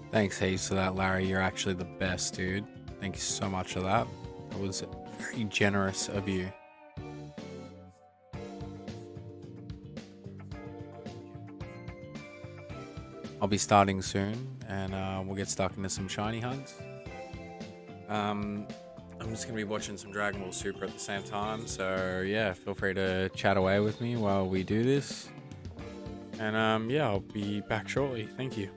Thanks heaps for that, Larry. You're actually the best, dude. Thank you so much for that. That was very generous of you. I'll be starting soon, and we'll get stuck into some shiny hunts. I'm just gonna be watching some Dragon Ball Super at the same time, so yeah, feel free to chat away with me while we do this. And yeah, I'll be back shortly. Thank you.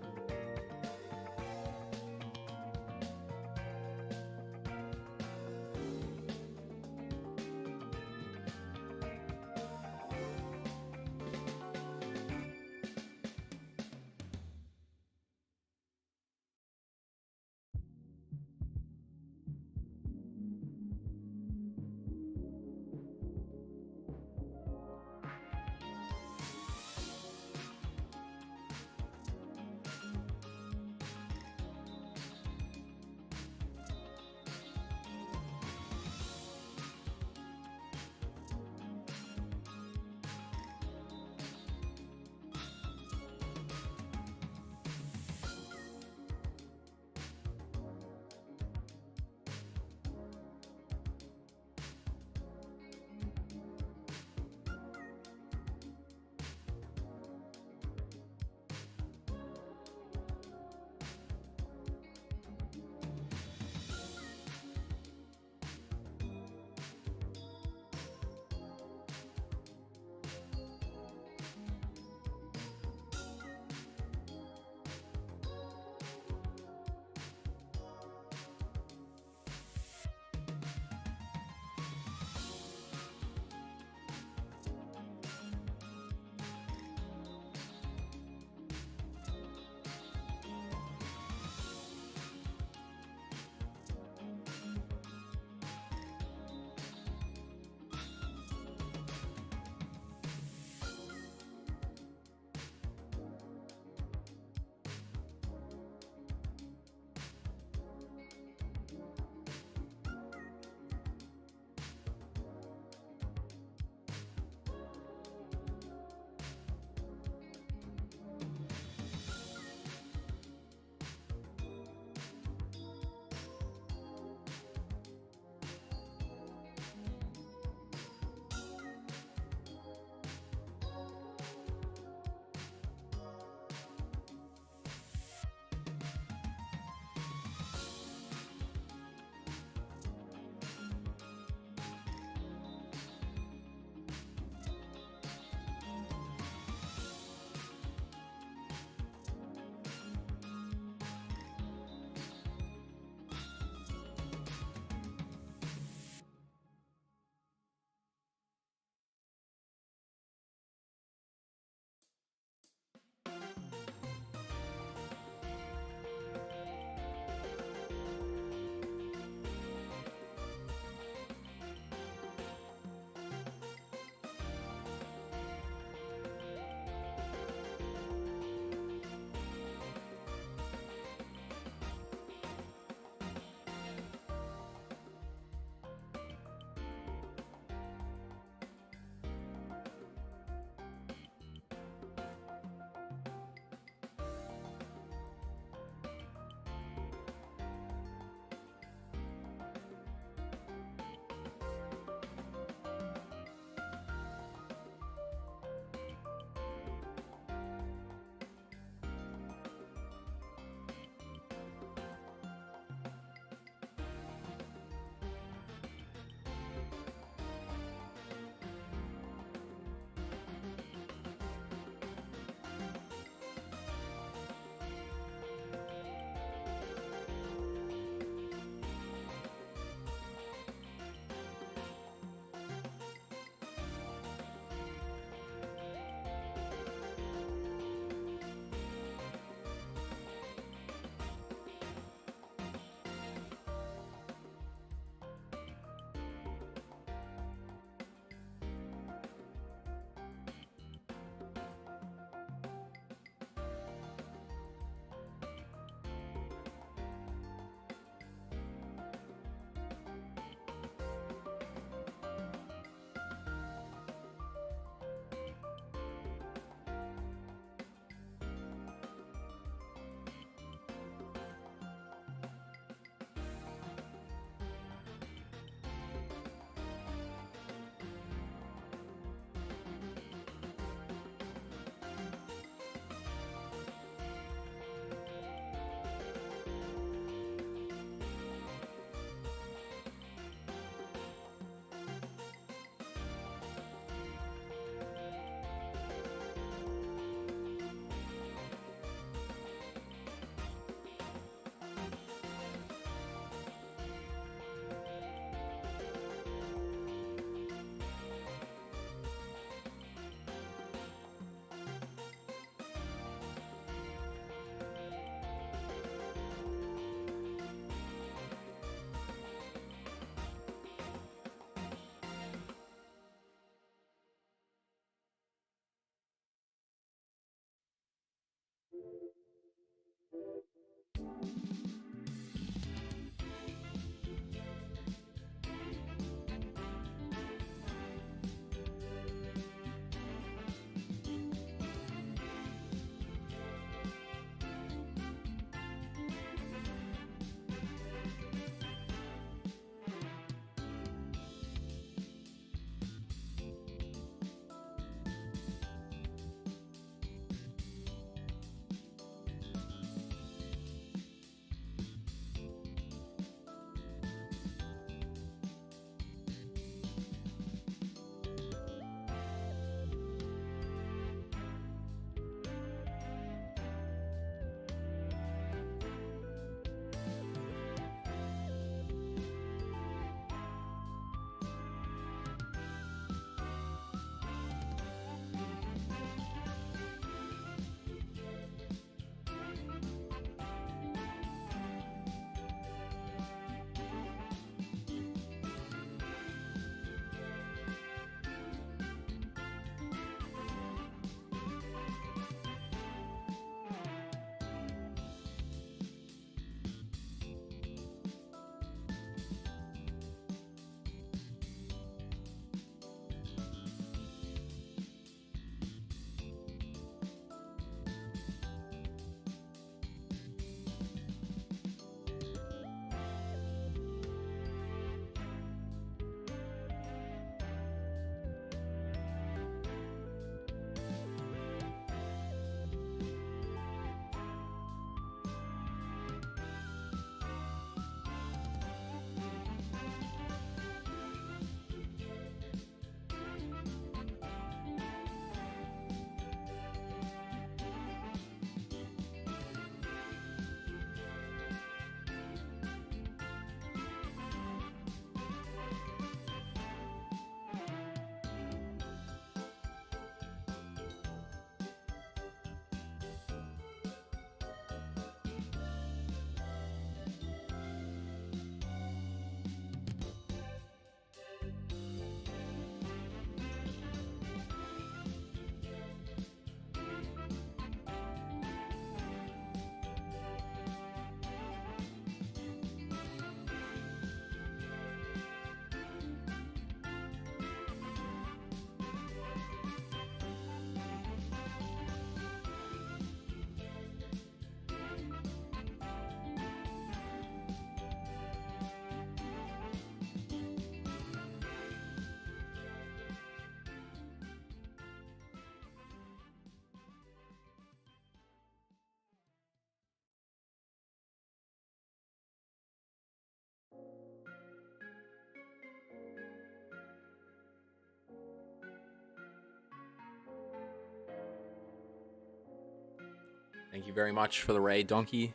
Thank you very much for the raid, Donkey.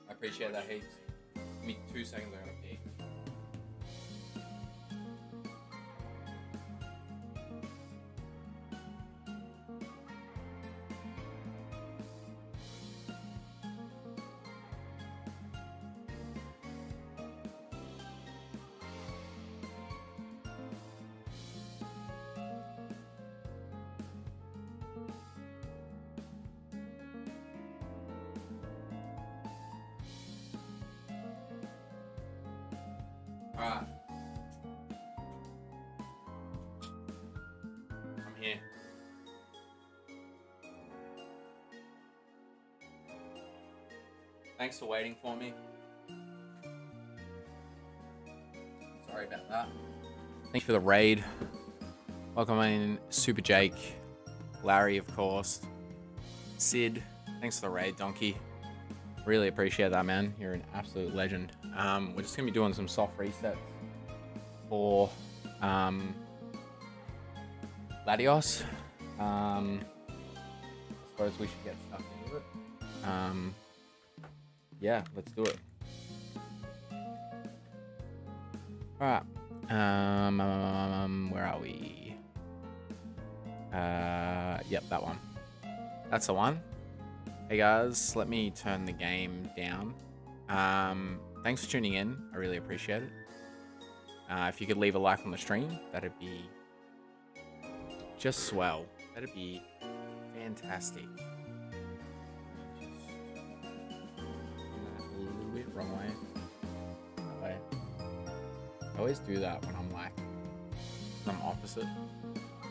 I appreciate that heaps. Give me 2 seconds, I'm gonna pee. Alright. I'm here. Thanks for waiting for me. Sorry about that. Thanks for the raid. Welcome in Super Jake, Larry, of course, Sid. Thanks for the raid, Donkey. Really appreciate that, man. You're an absolute legend. We're just gonna be doing some soft resets for Latios. I suppose we should get stuck into it. Yeah, let's do it. All right. Where are we? Yep, that one. That's the one. Hey guys, let me turn the game down. Thanks for tuning in. I really appreciate it. If you could leave a like on the stream, that'd be just swell. That'd be fantastic. A little bit wrong way. That way. I always do that when I'm like, when I'm opposite.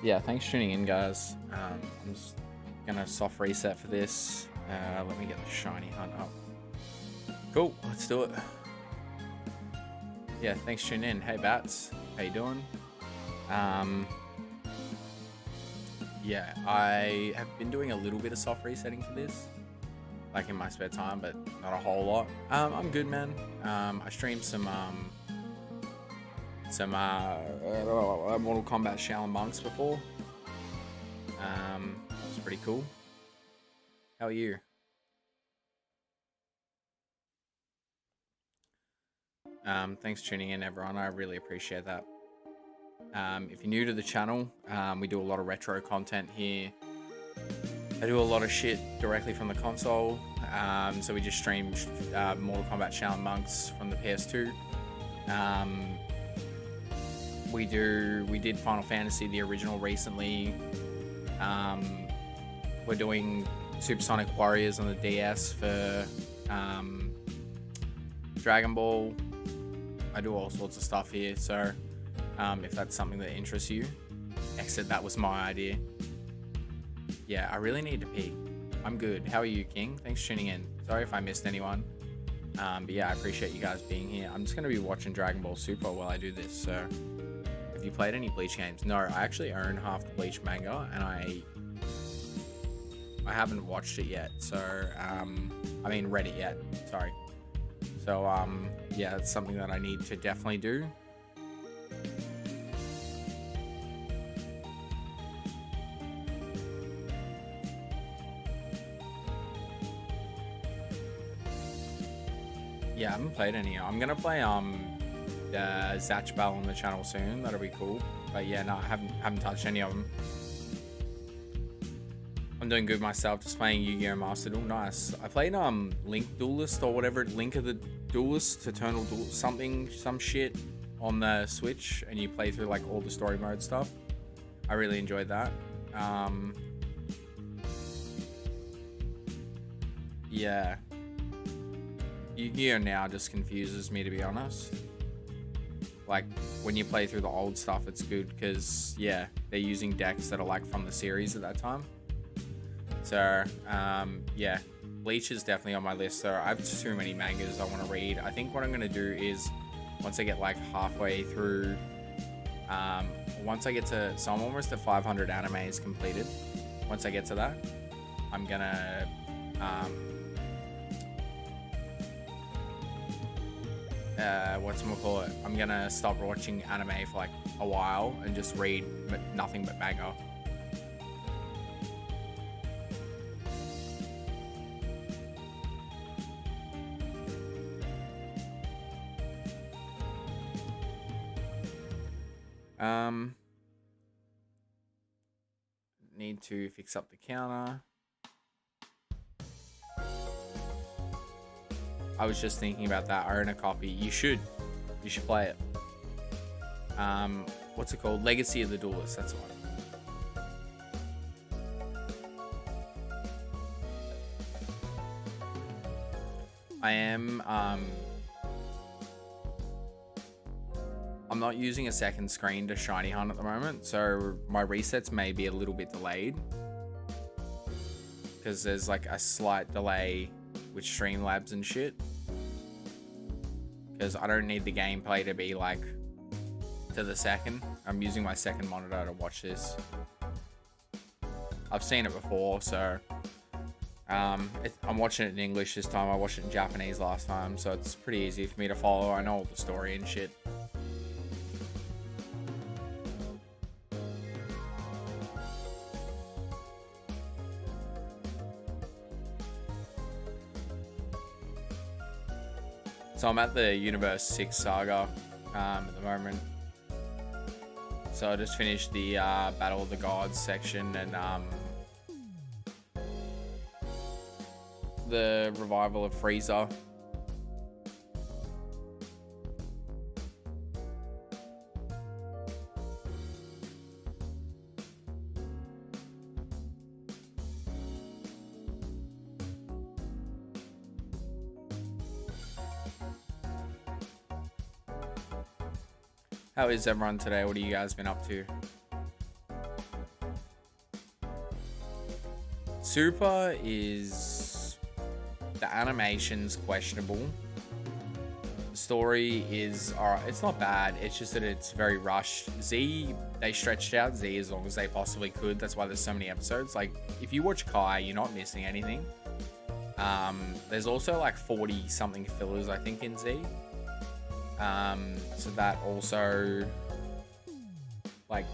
Yeah, thanks for tuning in, guys. I'm just gonna soft reset for this. Let me get the shiny hunt up. Cool, let's do it. Yeah, thanks for tuning in. Hey Bats, how you doing? Yeah, I have been doing a little bit of soft resetting for this, like in my spare time, but not a whole lot. I'm good, man. I streamed some Mortal Kombat Shaolin Monks before. That was pretty cool. How are you? Thanks for tuning in, everyone. I really appreciate that. If you're new to the channel, we do a lot of retro content here. I do a lot of shit directly from the console. So we just streamed Mortal Kombat Shaolin Monks from the PS2. We did Final Fantasy, the original, recently. We're doing Supersonic Warriors on the DS for Dragon Ball. I do all sorts of stuff here, so if that's something that interests you. Exit, that was my idea. Yeah, I really need to pee. I'm good. How are you, King? Thanks for tuning in. Sorry if I missed anyone. But yeah, I appreciate you guys being here. I'm just going to be watching Dragon Ball Super while I do this, so have you played any Bleach games? No, I actually own half the Bleach manga, and I haven't watched it yet, so I mean read it yet, sorry. So yeah, it's something that I need to definitely do. Yeah, I haven't played any. I'm gonna play 𝑧𝑼𝑩𝑺𝑬 on the channel soon. That'll be cool. But yeah, no, I haven't touched any of them. I'm doing good myself, just playing Yu-Gi-Oh! Master Duel. Nice. I played Link Duelist or whatever, Link of the Duelist, Eternal Duel, some shit on the Switch, and you play through like all the story mode stuff. I really enjoyed that. Yeah. Yu-Gi-Oh! Now just confuses me, to be honest. Like, when you play through the old stuff, it's good because, yeah, they're using decks that are like from the series at that time. So, yeah, Bleach is definitely on my list. So I have too many mangas I want to read. I think what I'm going to do is, once I get like halfway through, once I get to, so I'm almost at 500 animes completed. Once I get to that, I'm going to, whatchamacallit, I'm going to stop watching anime for like a while and just read nothing but manga. Um, need to fix up the counter. I was just thinking about that. I own a copy. You should play it. What's it called? Legacy of the Duelist. That's one. I am. I'm not using a second screen to shiny hunt at the moment, so my resets may be a little bit delayed because there's like a slight delay with Streamlabs and shit. Because I don't need the gameplay to be like to the second. I'm using my second monitor to watch this. I've seen it before, so I'm watching it in English this time. I watched it in Japanese last time, so it's pretty easy for me to follow. I know all the story and shit. So I'm at the Universe 6 saga at the moment. So I just finished the Battle of the Gods section and the revival of Frieza. How is everyone today? What have you guys been up to? Super is... the animation's questionable. The story is... alright, it's not bad. It's just that it's very rushed. Z, they stretched out Z as long as they possibly could. That's why there's so many episodes. Like, if you watch Kai, you're not missing anything. There's also like 40-something fillers, I think, in Z. So that also, like,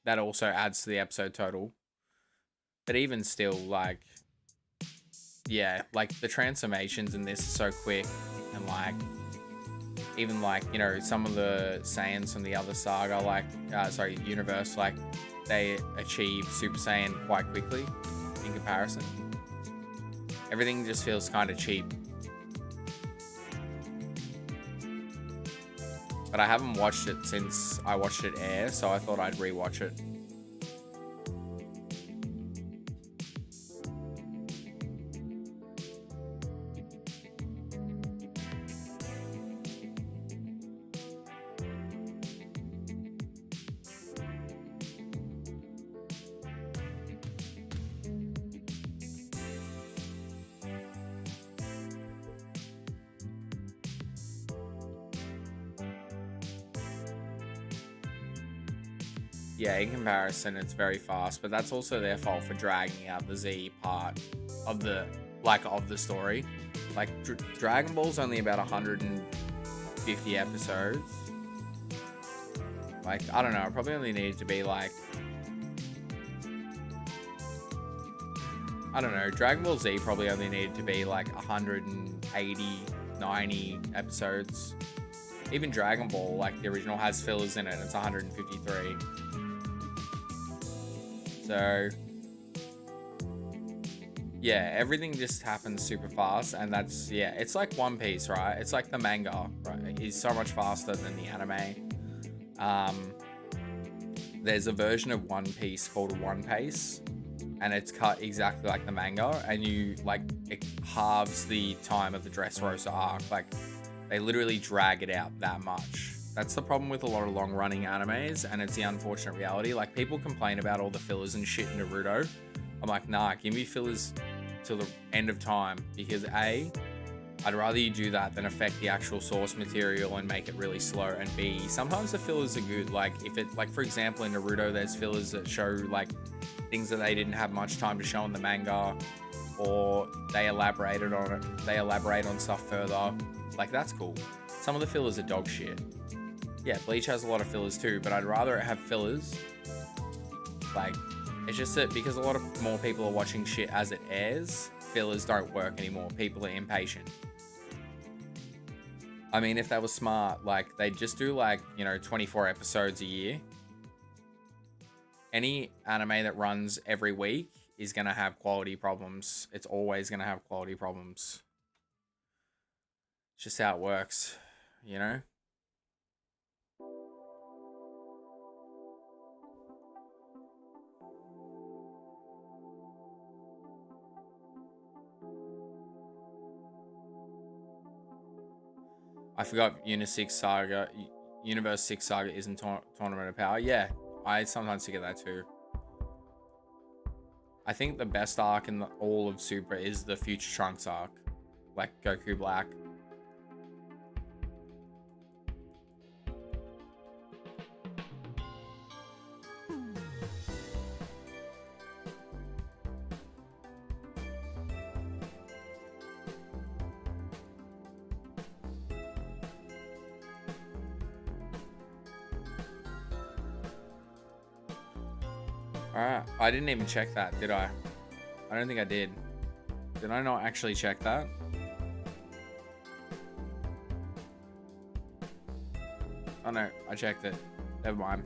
that also adds to the episode total. But even still, like, yeah, like, the transformations in this are so quick. And, like, even, like, you know, some of the Saiyans from the other saga, like, universe, like, they achieve Super Saiyan quite quickly in comparison. Everything just feels kind of cheap. But I haven't watched it since I watched it air, so I thought I'd rewatch it. Yeah, in comparison, it's very fast, but that's also their fault for dragging out the Z part of the, like, of the story. Like, Dragon Ball's only about 150 episodes. Like, I don't know, it probably only needed to be, like, I don't know, Dragon Ball Z probably only needed to be, like, 180, 90 episodes. Even Dragon Ball, like, the original has fillers in it, it's 153. So, yeah, everything just happens super fast, and that's, yeah, it's like One Piece, right? It's like the manga, right? It's so much faster than the anime. There's a version of One Piece called One Piece, and it's cut exactly like the manga, and you, like, it halves the time of the Dressrosa arc. Like, they literally drag it out that much. That's the problem with a lot of long-running animes, and it's the unfortunate reality. Like, people complain about all the fillers and shit in Naruto. I'm like, nah, give me fillers till the end of time, because A, I'd rather you do that than affect the actual source material and make it really slow, and B, sometimes the fillers are good. Like, if it, like, for example, in Naruto, there's fillers that show, like, things that they didn't have much time to show in the manga, or they elaborated on it, they elaborate on stuff further. Like, that's cool. Some of the fillers are dog shit. Yeah, Bleach has a lot of fillers too, but I'd rather it have fillers. Like, it's just that because a lot of more people are watching shit as it airs, fillers don't work anymore. People are impatient. I mean, if they were smart, like, they'd just do, like, you know, 24 episodes a year. Any anime that runs every week is going to have quality problems. It's always going to have quality problems. It's just how it works, you know? I forgot Universe 6 Saga isn't Tournament of Power. Yeah, I sometimes forget that too. I think the best arc in all of Super is the Future Trunks arc. Like Goku Black. Alright, I didn't even check that, did I? I don't think I did. Did I not actually check that? Oh no, I checked it. Never mind.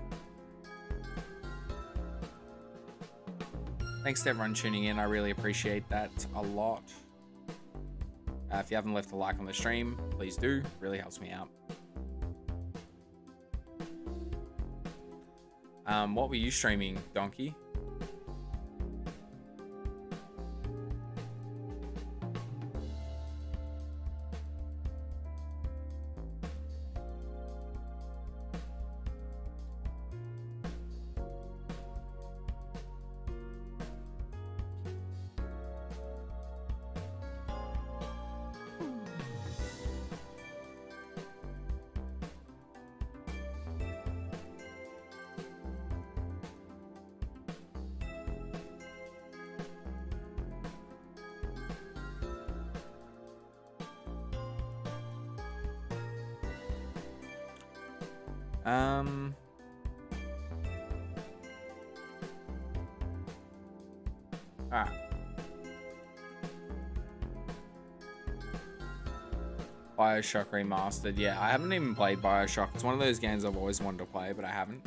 Thanks to everyone tuning in. I really appreciate that a lot. If you haven't left a like on the stream, please do. Really helps me out. What were you streaming, Donkey? Alright. BioShock Remastered. Yeah, I haven't even played BioShock. It's one of those games I've always wanted to play, but I haven't.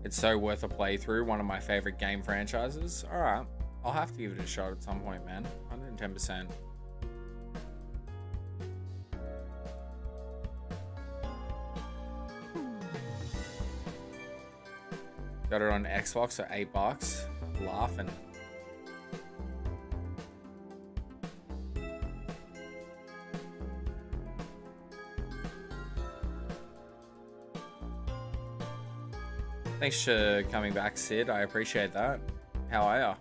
It's so worth a playthrough. One of my favorite game franchises. Alright. I'll have to give it a shot at some point, man. 110%. Got it on Xbox for $8. Laughing. Thanks for coming back, Sid. I appreciate that. How are ya?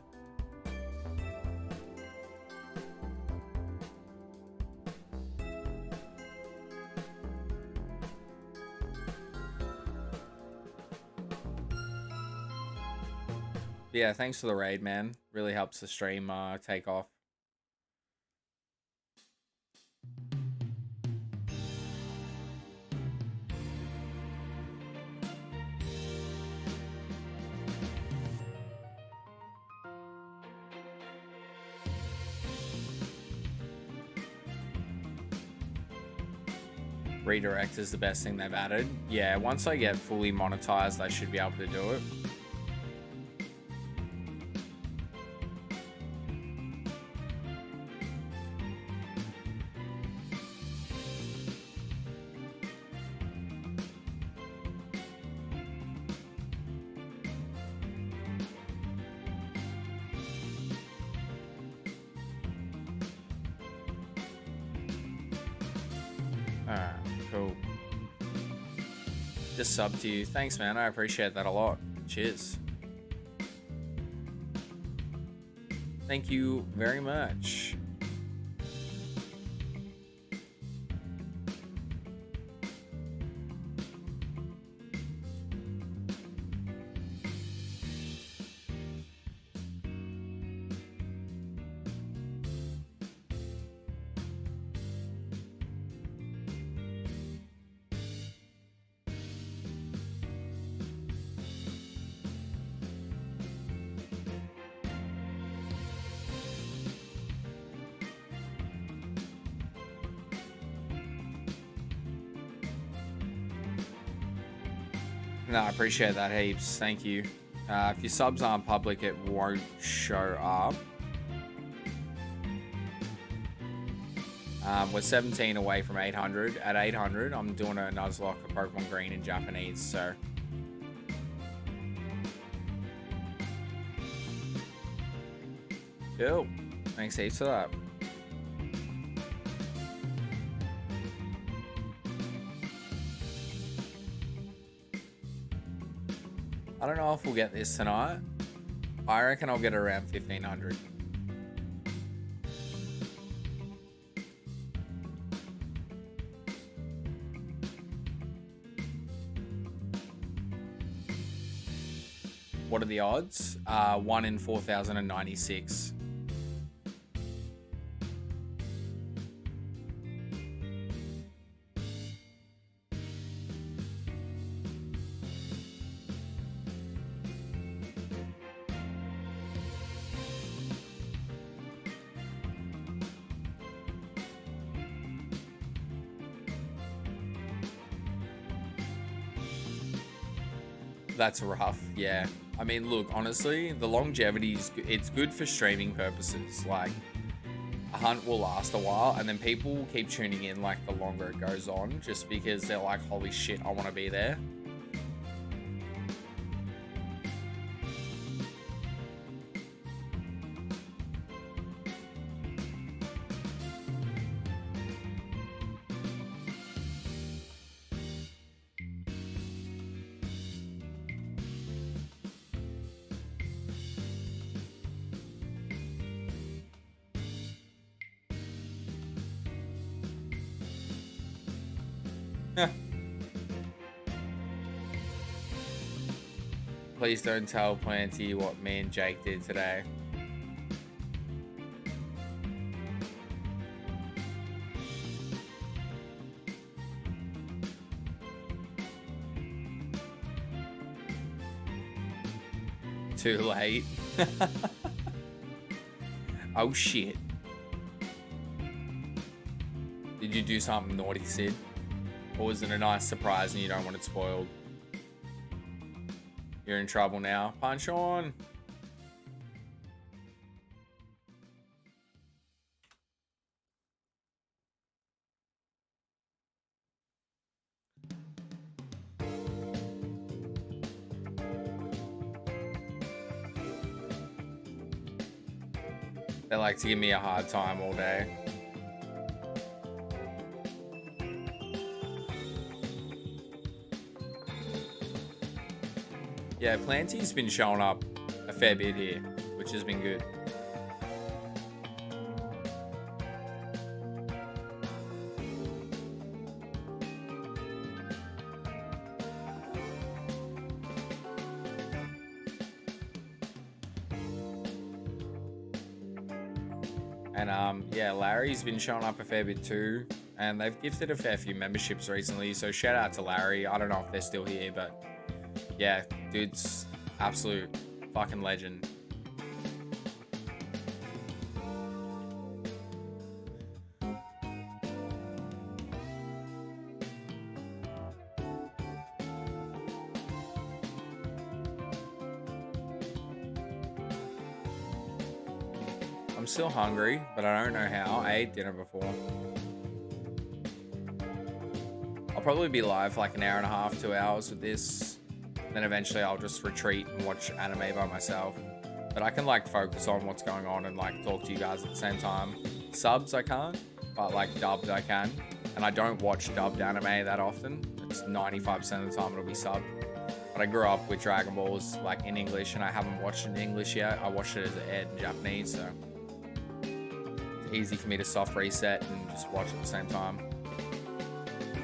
Yeah, thanks for the raid, man. Really helps the stream take off. Redirect is the best thing they've added. Yeah, once I get fully monetized, I should be able to do it. Sub to you. Thanks, man. I appreciate that a lot. Cheers. Thank you very much. No, I appreciate that heaps. Thank you. If your subs aren't public, it won't show up. We're 17 away from 800. At 800, I'm doing a Nuzlocke of Pokemon Green in Japanese, so... Cool. Thanks heaps for that. I don't know if we'll get this tonight. I reckon I'll get around 1500. What are the odds? 1 in 4,096. That's rough, yeah. I mean, look, honestly, the longevity it's good for streaming purposes. Like, a hunt will last a while, and then people will keep tuning in like the longer it goes on, just because they're like, holy shit, I want to be there. Please don't tell Planty what me and Jake did today. Too late. Oh shit. Did you do something naughty, Sid? Or was it a nice surprise and you don't want it spoiled? You're in trouble now. Punch on. They like to give me a hard time all day. Yeah, Planty's been showing up a fair bit here, which has been good. And yeah, Larry's been showing up a fair bit too, and they've gifted a fair few memberships recently, so shout out to Larry. I don't know if they're still here, but yeah, dude's absolute fucking legend. I'm still hungry, but I don't know how. I ate dinner before. I'll probably be live for like an hour and a half, 2 hours with this. Then eventually I'll just retreat and watch anime by myself. But I can like focus on what's going on and like talk to you guys at the same time. Subs I can't, but like dubbed I can. And I don't watch dubbed anime that often. It's 95% of the time it'll be subbed. But I grew up with Dragon Balls like in English, and I haven't watched it in English yet. I watched it as it aired in Japanese, so it's easy for me to soft reset and just watch at the same time.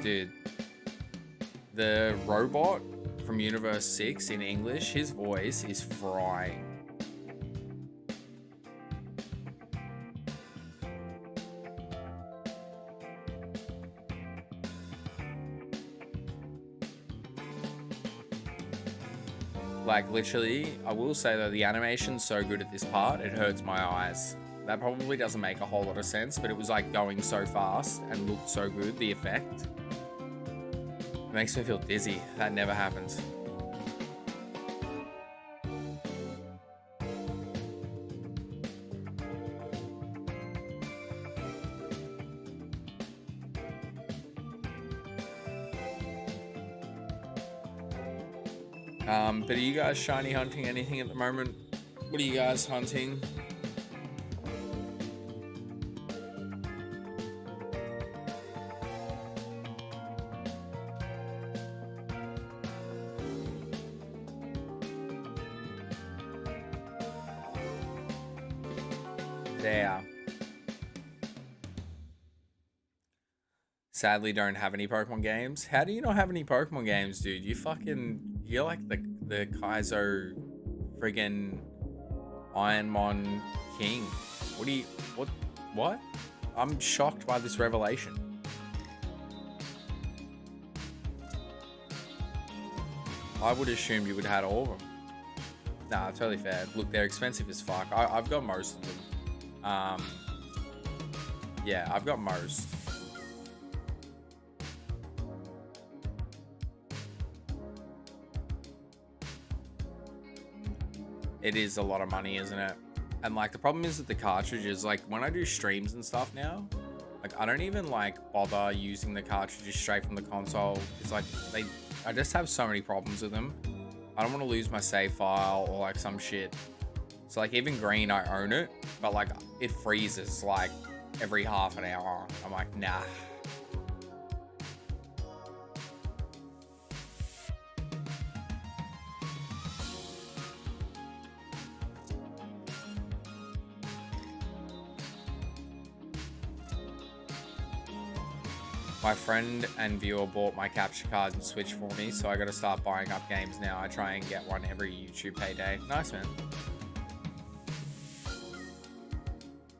Dude, the robot from Universe 6 in English, his voice is frying. Like literally, I will say though, the animation's so good at this part, it hurts my eyes. That probably doesn't make a whole lot of sense, but it was like going so fast and looked so good, the effect. It makes me feel dizzy. That never happens. But are you guys shiny hunting anything at the moment? What are you guys hunting? There. Sadly, don't have any Pokemon games. How do you not have any Pokemon games, dude? You're like the Kaizo friggin' Ironmon King. What? I'm shocked by this revelation. I would assume you would have had all of them. Nah, totally fair. Look, they're expensive as fuck. I've got most of them. Yeah, I've got most. It is a lot of money, isn't it? And like the problem is that the cartridges, like when I do streams and stuff now, like I don't even like bother using the cartridges straight from the console. It's like I just have so many problems with them. I don't want to lose my save file or like some shit. So like even green, I own it, but like it freezes like every half an hour. I'm like, nah. My friend and viewer bought my capture card and Switch for me, so I gotta start buying up games now. I try and get one every YouTube payday. Nice, man.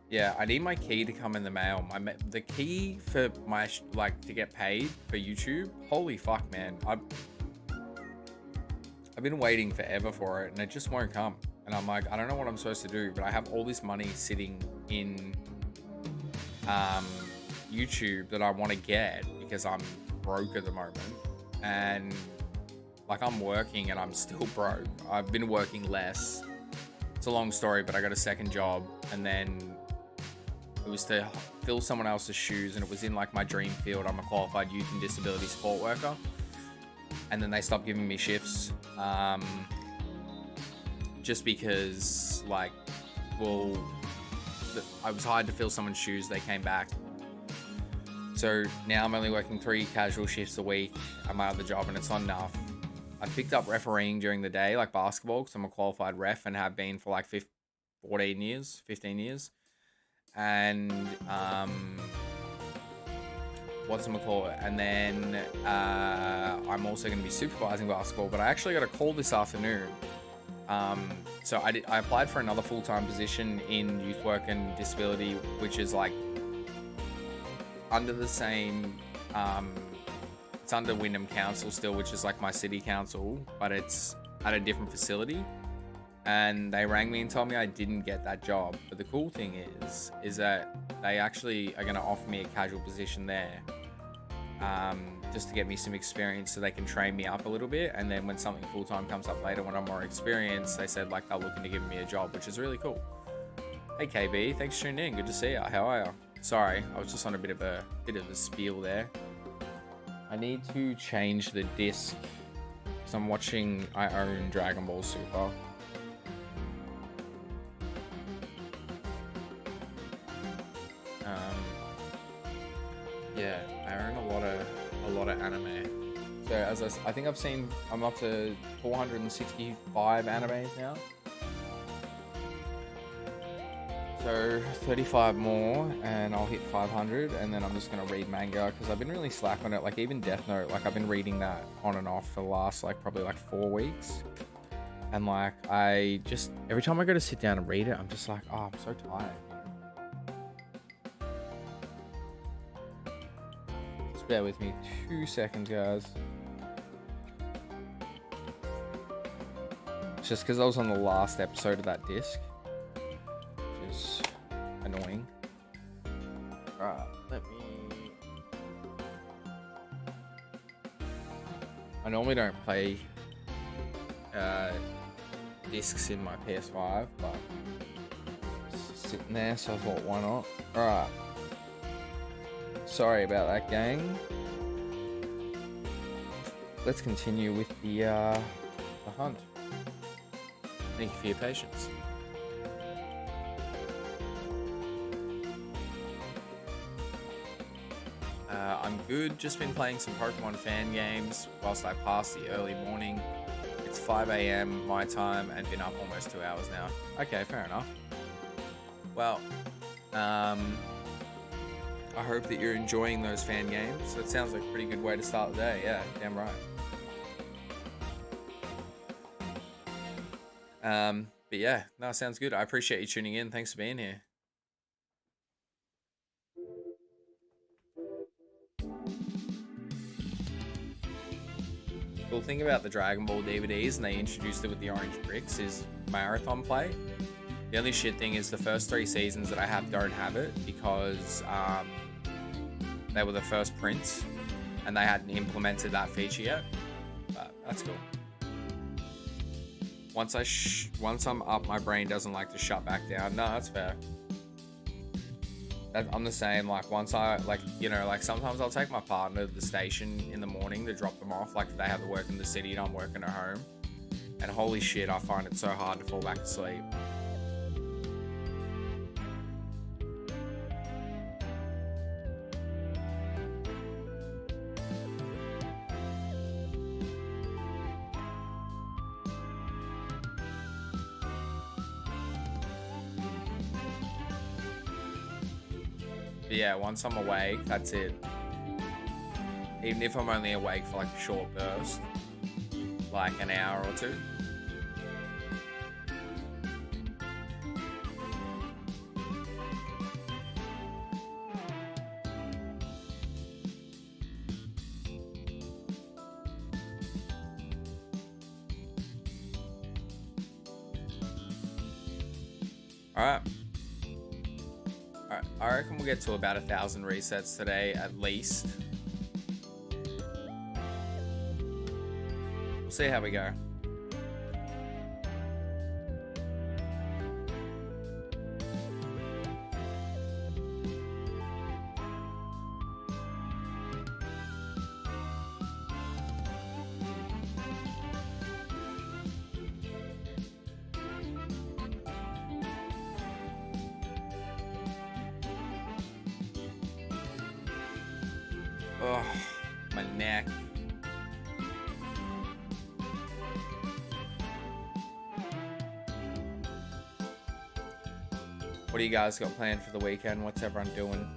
Yeah, I need my key to come in the mail. The key for my, like, to get paid for YouTube, holy fuck, man. I've been waiting forever for it, and it just won't come. And I'm like, I don't know what I'm supposed to do, but I have all this money sitting in, YouTube that I want to get because I'm broke at the moment, and like I'm working and I'm still broke. I've been working less. It's a long story, but I got a second job, and then it was to fill someone else's shoes, and it was in like my dream field. I'm a qualified youth and disability support worker, and then they stopped giving me shifts just because like, well, I was hired to fill someone's shoes. They came back. So now I'm only working 3 casual shifts a week at my other job, and it's not enough. I picked up refereeing during the day, like basketball, because I'm a qualified ref and have been for like 15 years. And and then I'm also going to be supervising basketball, but I actually got a call this afternoon. So I applied for another full-time position in youth work and disability, which is like under the same, it's under Wyndham Council still, which is like my city council, but it's at a different facility. And they rang me and told me I didn't get that job. But the cool thing is that they actually are going to offer me a casual position there, just to get me some experience so they can train me up a little bit. And then when something full-time comes up later when I'm more experienced, they said like they're looking to give me a job, which is really cool. Hey KB, thanks for tuning in. Good to see you. How are you? Sorry, I was just on a bit of a spiel there. I need to change the disc because I'm watching. I own Dragon Ball Super. Yeah, I own a lot of anime. So I think I'm up to 465 animes now. So 35 more and I'll hit 500, and then I'm just gonna read manga because I've been really slack on it. Like even Death Note, like I've been reading that on and off for the last like probably like 4 weeks, and like I just every time I go to sit down and read it, I'm just like, oh, I'm so tired. Just bear with me 2 seconds, guys. It's just because I was on the last episode of that disc. Annoying. Alright, let me... I normally don't play discs in my PS5, but it's sitting there, so I thought, why not? Alright. Sorry about that, gang. Let's continue with the the hunt. Thank you for your patience. I'm good. Just been playing some Pokemon fan games whilst I pass the early morning. It's 5 a.m. my time and been up almost 2 hours now. Okay, fair enough. Well, I hope that you're enjoying those fan games. That sounds like a pretty good way to start the day. Yeah, damn right. But yeah, no, sounds good. I appreciate you tuning in. Thanks for being here. Cool thing about the Dragon Ball DVDs, and they introduced it with the orange bricks, is marathon play. The only shit thing is the first 3 seasons that I have don't have it because they were the first prints and they hadn't implemented that feature yet. But that's cool. Once I'm up, my brain doesn't like to shut back down. No, that's fair. I'm the same. Like once I sometimes I'll take my partner to the station in the morning to drop them off. Like if they have to work in the city and I'm working at home. And holy shit, I find it so hard to fall back asleep. But yeah, once I'm awake, that's it. Even if I'm only awake for like a short burst, like an hour or two. Alright. I reckon we'll get to about 1,000 resets today, at least. We'll see how we go. Oh, my neck. What do you guys got planned for the weekend? What's everyone doing?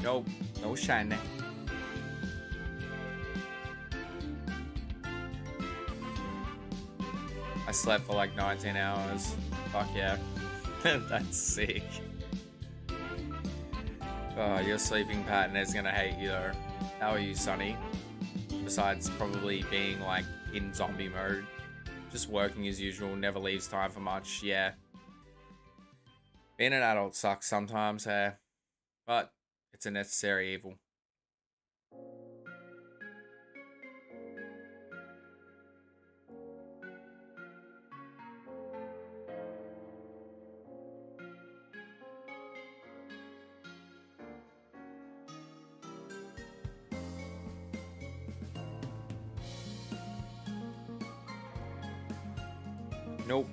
Nope, no shiny. I slept for like 19 hours. Fuck yeah. That's sick. Oh, your sleeping pattern is gonna hate you though. How are you, Sonny? Besides probably being like in zombie mode. Just working as usual, never leaves time for much, yeah. Being an adult sucks sometimes, hey. But it's a necessary evil. Nope.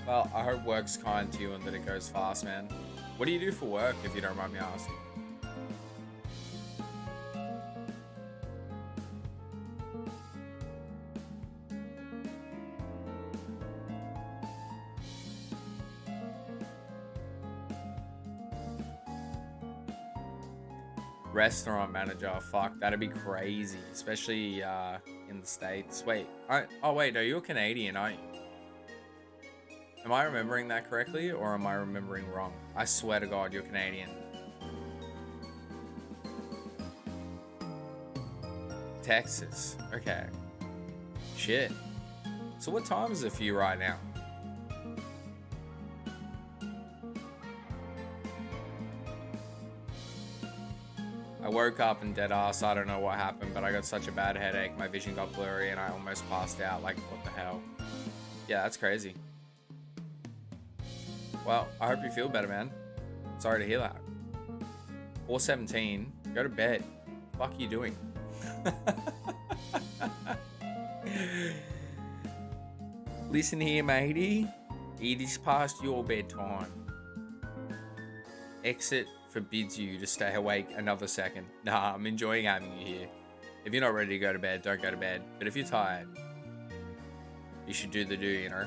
Well, I hope work's kind to you and that it goes fast, man. What do you do for work, if you don't mind me asking? Restaurant manager, fuck, that'd be crazy, especially in the States. Wait, oh wait, no, you're Canadian, aren't you? Am I remembering that correctly, or am I remembering wrong? I swear to God, you're Canadian. Texas, okay. Shit. So what time is it for you right now? woke up and dead ass. I don't know what happened, but I got such a bad headache. My vision got blurry and I almost passed out. Like, what the hell? Yeah, that's crazy. Well, I hope you feel better, man. Sorry to hear that. 4:17. Go to bed. Fuck you doing? Listen here, matey. It is past your bedtime. Exit forbids you to stay awake another second. Nah, I'm enjoying having you here. If you're not ready to go to bed, don't go to bed. But if you're tired, you should do the do, you know?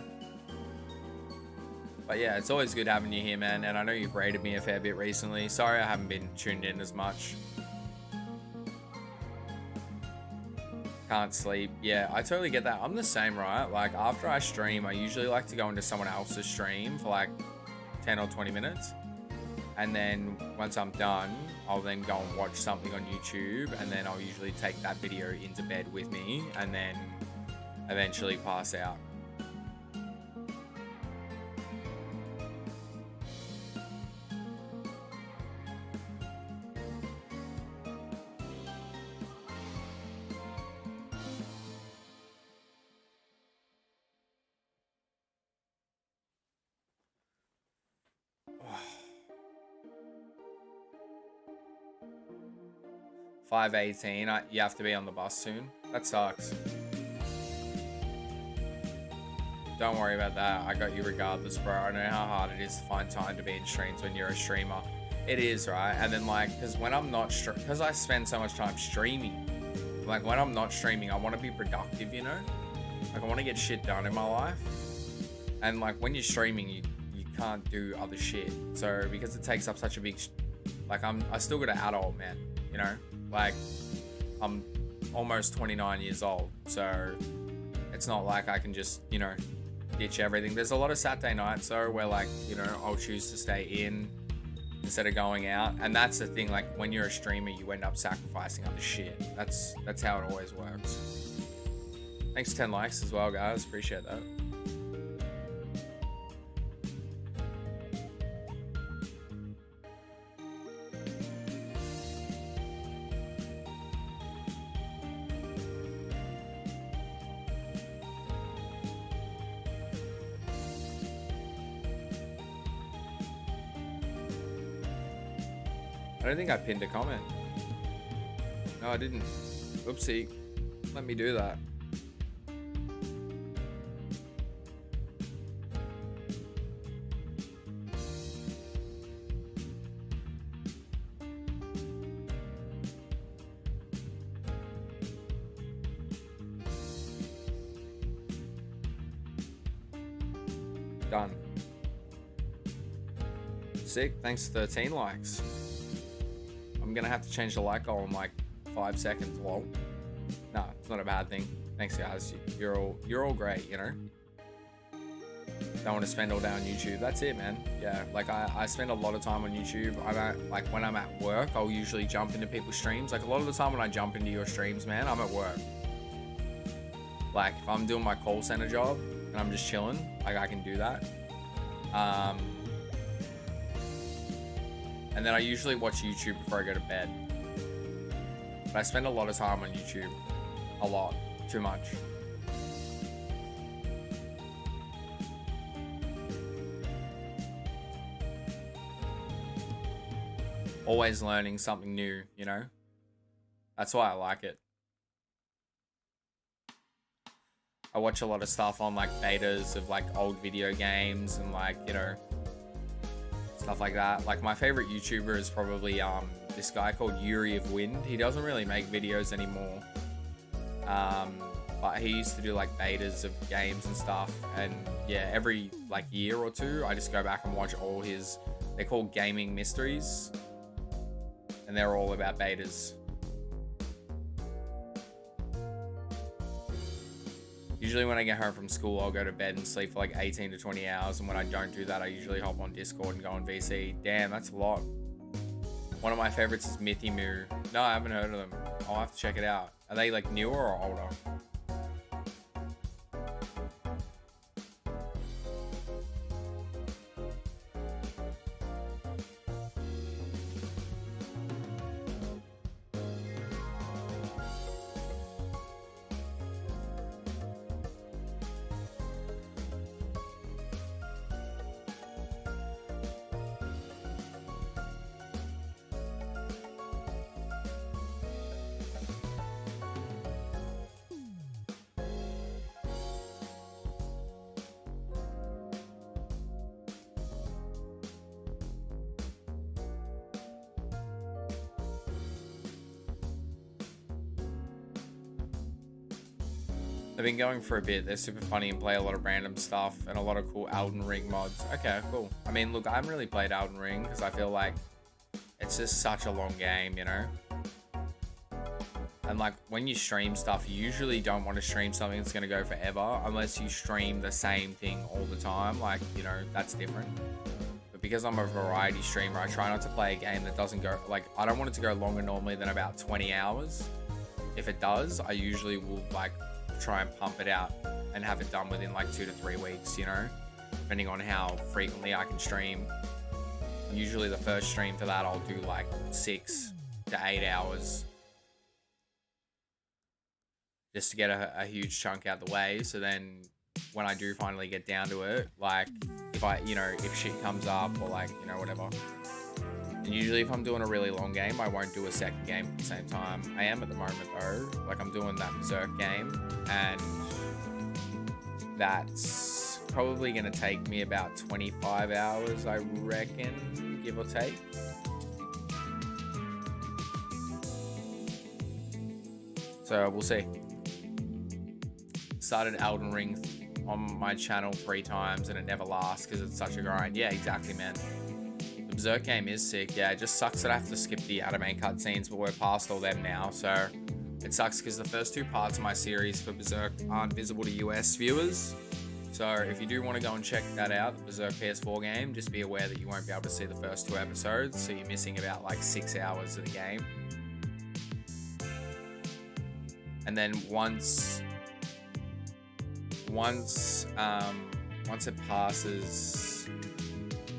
But yeah, it's always good having you here, man. And I know you've rated me a fair bit recently. Sorry I haven't been tuned in as much. Can't sleep. Yeah, I totally get that. I'm the same, right? Like, after I stream, I usually like to go into someone else's stream for like 10 or 20 minutes. And then once I'm done, I'll then go and watch something on YouTube. And then I'll usually take that video into bed with me and then eventually pass out. $5.18. You have to be on the bus soon. That sucks. Don't worry about that. I got you regardless, bro. I know how hard it is to find time to be in streams when you're a streamer. It is, right? And then, like, because when I'm not because I spend so much time streaming, like, when I'm not streaming, I want to be productive, you know? Like, I want to get shit done in my life. And, like, when you're streaming, you can't do other shit. So, because it takes up such a big... Like, I still got an adult, man, you know? Like, I'm almost 29 years old, so it's not like I can just, you know, ditch everything. There's a lot of Saturday nights, though, where, like, you know, I'll choose to stay in instead of going out. And that's the thing, like, when you're a streamer, you end up sacrificing other shit. That's how it always works. Thanks for 10 likes as well, guys. Appreciate that. I don't think I pinned a comment. No, I didn't. Oopsie. Let me do that. Done. Sick. Thanks for 13 likes. I'm gonna have to change the like goal in like 5 seconds. Lol. Nah, it's not a bad thing. Thanks, guys. You're all great, you know. Don't want to spend all day on YouTube. That's it, man. Yeah, like I spend a lot of time on YouTube. I don't, like, when I'm at work, I'll usually jump into people's streams. Like, a lot of the time when I jump into your streams, man, I'm at work. Like, if I'm doing my call center job and I'm just chilling, like, I can do that. And then I usually watch YouTube before I go to bed. But I spend a lot of time on YouTube. A lot. Too much. Always learning something new, you know? That's why I like it. I watch a lot of stuff on, like, betas of, like, old video games and, like, you know, stuff like that. Like, my favorite YouTuber is probably this guy called 𝑦𝑰𝑣𝑦𝑣. He doesn't really make videos anymore, but he used to do, like, betas of games and stuff. And yeah, every, like, year or two I just go back and watch all his, they're called gaming mysteries, and they're all about betas. Usually when I get home from school, I'll go to bed and sleep for like 18 to 20 hours. And when I don't do that, I usually hop on Discord and go on VC. Damn, that's a lot. One of my favorites is 𝑬𝑰𝑣𝑦𝑣𝑦. No, I haven't heard of them. I'll have to check it out. Are they like newer or older? I've been going for a bit. They're super funny and play a lot of random stuff and a lot of cool Elden Ring mods. Okay, cool. I mean, look, I haven't really played Elden Ring because I feel like it's just such a long game, you know? And like when you stream stuff, you usually don't want to stream something that's going to go forever unless you stream the same thing all the time. Like, you know, that's different. But because I'm a variety streamer, I try not to play a game that doesn't go, like, I don't want it to go longer normally than about 20 hours. If it does, I usually will like try and pump it out and have it done within like 2 to 3 weeks, you know, depending on how frequently I can stream. Usually the first stream for that, I'll do like 6 to 8 hours. Just to get a huge chunk out the way, so then when I do finally get down to it, like if I, you know, if shit comes up or like, you know, whatever. And usually if I'm doing a really long game, I won't do a second game at the same time. I am at the moment though, like I'm doing that Berserk game, and that's probably gonna take me about 25 hours, I reckon, give or take. So we'll see. Started Elden Ring on my channel 3 times and it never lasts because it's such a grind. Yeah, exactly, man. The Berserk game is sick. Yeah, it just sucks that I have to skip the anime cutscenes, but we're past all them now. So it sucks because the first 2 parts of my series for Berserk aren't visible to US viewers. So if you do want to go and check that out, the Berserk PS4 game, just be aware that you won't be able to see the first 2 episodes. So you're missing about like 6 hours of the game. And then once it passes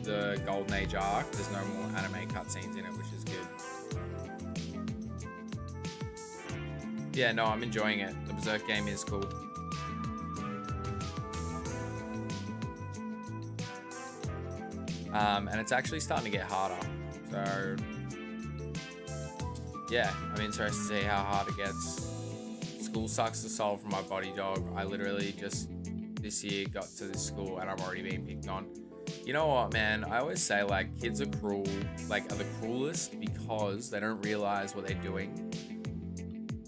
the Golden Age arc, there's no more anime cutscenes in it, which is good. Yeah, no, I'm enjoying it. The Berserk game is cool. And it's actually starting to get harder. So yeah, I'm interested to see how hard it gets. School sucks the soul from my body, dog. I literally just this year got to this school and I'm already being picked on. You know what, man? I always say like kids are cruel, like are the cruelest because they don't realize what they're doing.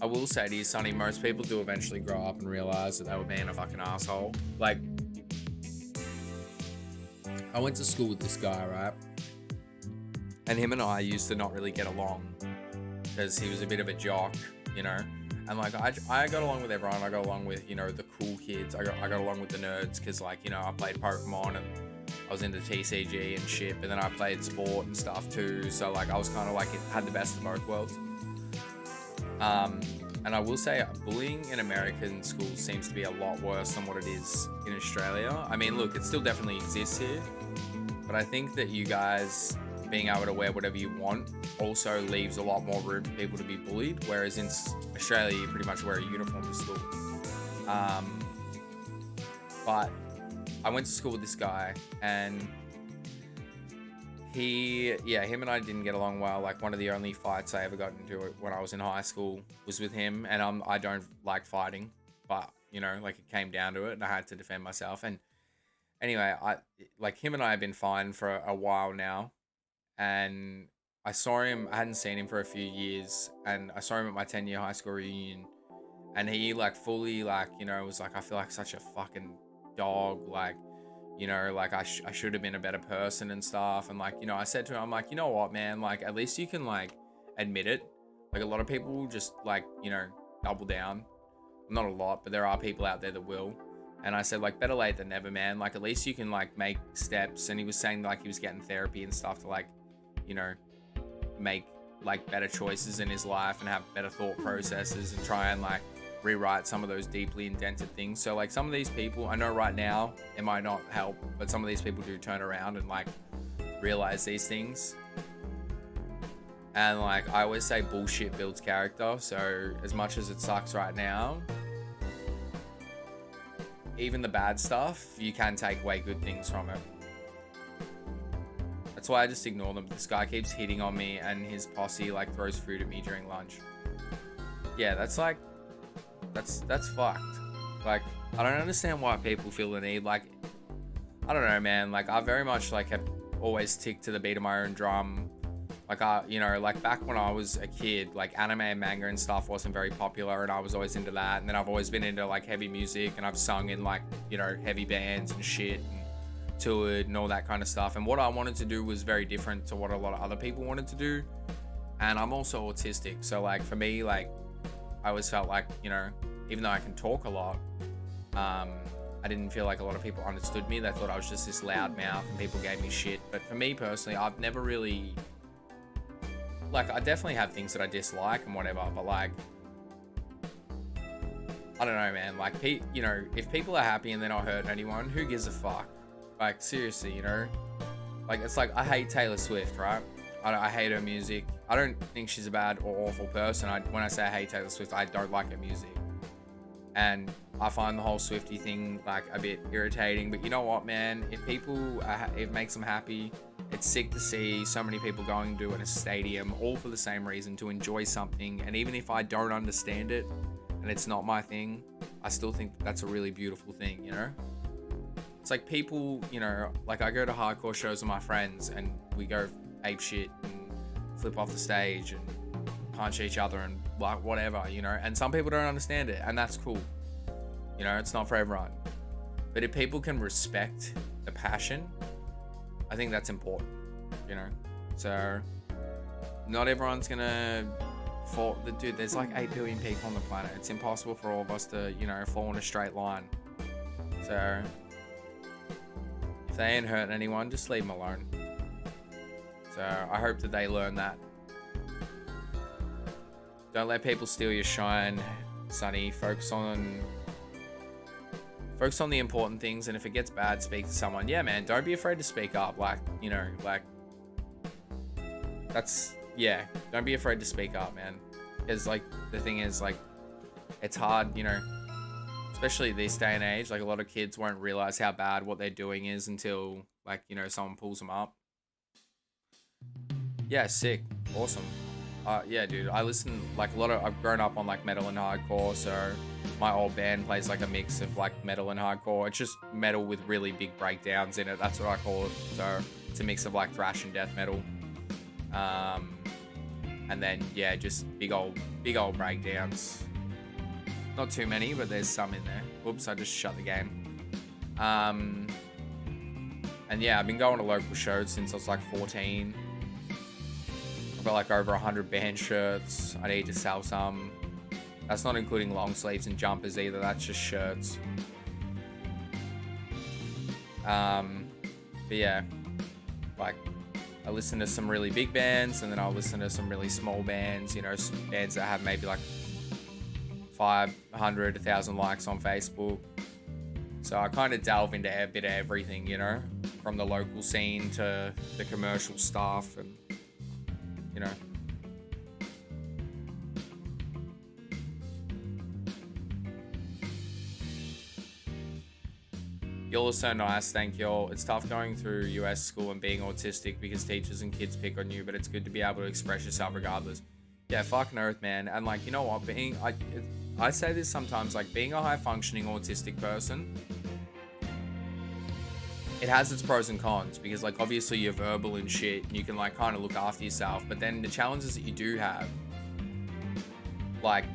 I will say to you, Sonny, most people do eventually grow up and realize that they were being a fucking asshole. Like, I went to school with this guy, right? And him and I used to not really get along because he was a bit of a jock, you know? And like, I got along with everyone. I got along with, you know, the cool kids. I got along with the nerds because like, you know, I played Pokemon and I was into TCG and shit, but then I played sport and stuff too. So like, I was kind of like, it had the best of both worlds. And I will say bullying in American schools seems to be a lot worse than what it is in Australia. I mean, look, it still definitely exists here, but I think that you guys being able to wear whatever you want also leaves a lot more room for people to be bullied, whereas in Australia you pretty much wear a uniform to school. But I went to school with this guy and him and I didn't get along well. Like one of the only fights I ever got into when I was in high school was with him, and I don't like fighting, but you know, like it came down to it and I had to defend myself. And anyway, him and I have been fine for a while now. And I saw him, I hadn't seen him for a few years, and I saw him at my 10-year high school reunion, and he like fully like, you know, was like, I feel like such a fucking dog, like, you know, like I should have been a better person and stuff. And like, you know, I said to him, I'm like, you know what, man, like at least you can like admit it. Like a lot of people just like, you know, double down. Not a lot, but there are people out there that will. And I said, like, better late than never, man. Like, at least you can, like, make steps. And he was saying, like, he was getting therapy and stuff to, like, you know, make, like, better choices in his life and have better thought processes and try and, like, rewrite some of those deeply indented things. So, like, some of these people, I know right now it might not help, but some of these people do turn around and, like, realize these things. And, like, I always say bullshit builds character. So, as much as it sucks right now, even the bad stuff, you can take away good things from it. That's why I just ignore them. This guy keeps hitting on me and his posse like throws food at me during lunch. Yeah, that's like, that's fucked. Like, I don't understand why people feel the need. Like, I don't know, man. Like, I very much like have always ticked to the beat of my own drum. Like, you know, like back when I was a kid, like anime and manga and stuff wasn't very popular, and I was always into that. And then I've always been into like heavy music, and I've sung in like, you know, heavy bands and shit, and toured and all that kind of stuff. And what I wanted to do was very different to what a lot of other people wanted to do. And I'm also autistic, so like for me, like I always felt like, you know, even though I can talk a lot, I didn't feel like a lot of people understood me. They thought I was just this loud mouth and people gave me shit. But for me personally, I've never really, like, I definitely have things that I dislike and whatever, but like, I don't know, man. Like, you know, if people are happy and they're not hurting anyone, who gives a fuck? Like, seriously, you know? Like, it's like, I hate Taylor Swift, right? I hate her music. I don't think she's a bad or awful person. When I say I hate Taylor Swift, I don't like her music. And I find the whole Swiftie thing like a bit irritating. But you know what, man? If people, it makes them happy. It's sick to see so many people going to it in a stadium, all for the same reason, to enjoy something. And even if I don't understand it, and it's not my thing, I still think that's a really beautiful thing, you know? It's like people, you know, like I go to hardcore shows with my friends, and we go ape shit and flip off the stage and punch each other and like whatever, you know? And some people don't understand it, and that's cool. You know, it's not for everyone. But if people can respect the passion, I think that's important, you know? So, not everyone's gonna fall. Dude, there's like 8 billion people on the planet. It's impossible for all of us to, you know, fall in a straight line. So, if they ain't hurting anyone, just leave them alone. So, I hope that they learn that. Don't let people steal your shine, Sonny. Focus on the important things, and if it gets bad, speak to someone. Yeah, man, don't be afraid to speak up. Like, you know, like, that's, yeah, don't be afraid to speak up, man. Because, like, the thing is, like, it's hard, you know, especially this day and age. Like, a lot of kids won't realize how bad what they're doing is until, like, you know, someone pulls them up. Yeah, sick. Awesome. Yeah, dude, I listen, like, I've grown up on, like, metal and hardcore, so my old band plays, like, a mix of, like, metal and hardcore. It's just metal with really big breakdowns in it. That's what I call it. So it's a mix of, like, thrash and death metal. And then, yeah, just big old breakdowns. Not too many, but there's some in there. Whoops, I just shut the game. And, yeah, I've been going to local shows since I was, like, 14. I've got like over 100 band shirts. I need to sell some. That's not including long sleeves and jumpers either. That's just shirts. But yeah, like I listen to some really big bands, and then I'll listen to some really small bands. You know, bands that have maybe like 500, 1,000 likes on Facebook. So I kind of delve into a bit of everything, you know, from the local scene to the commercial stuff, and you know. Y'all are so nice, thank y'all. It's tough going through US school and being autistic because teachers and kids pick on you, but it's good to be able to express yourself regardless. Yeah, fucking earth, man. And like, you know what, I say this sometimes, like being a high functioning autistic person, it has its pros and cons, because like obviously you're verbal and shit and you can like kind of look after yourself, but then the challenges that you do have, like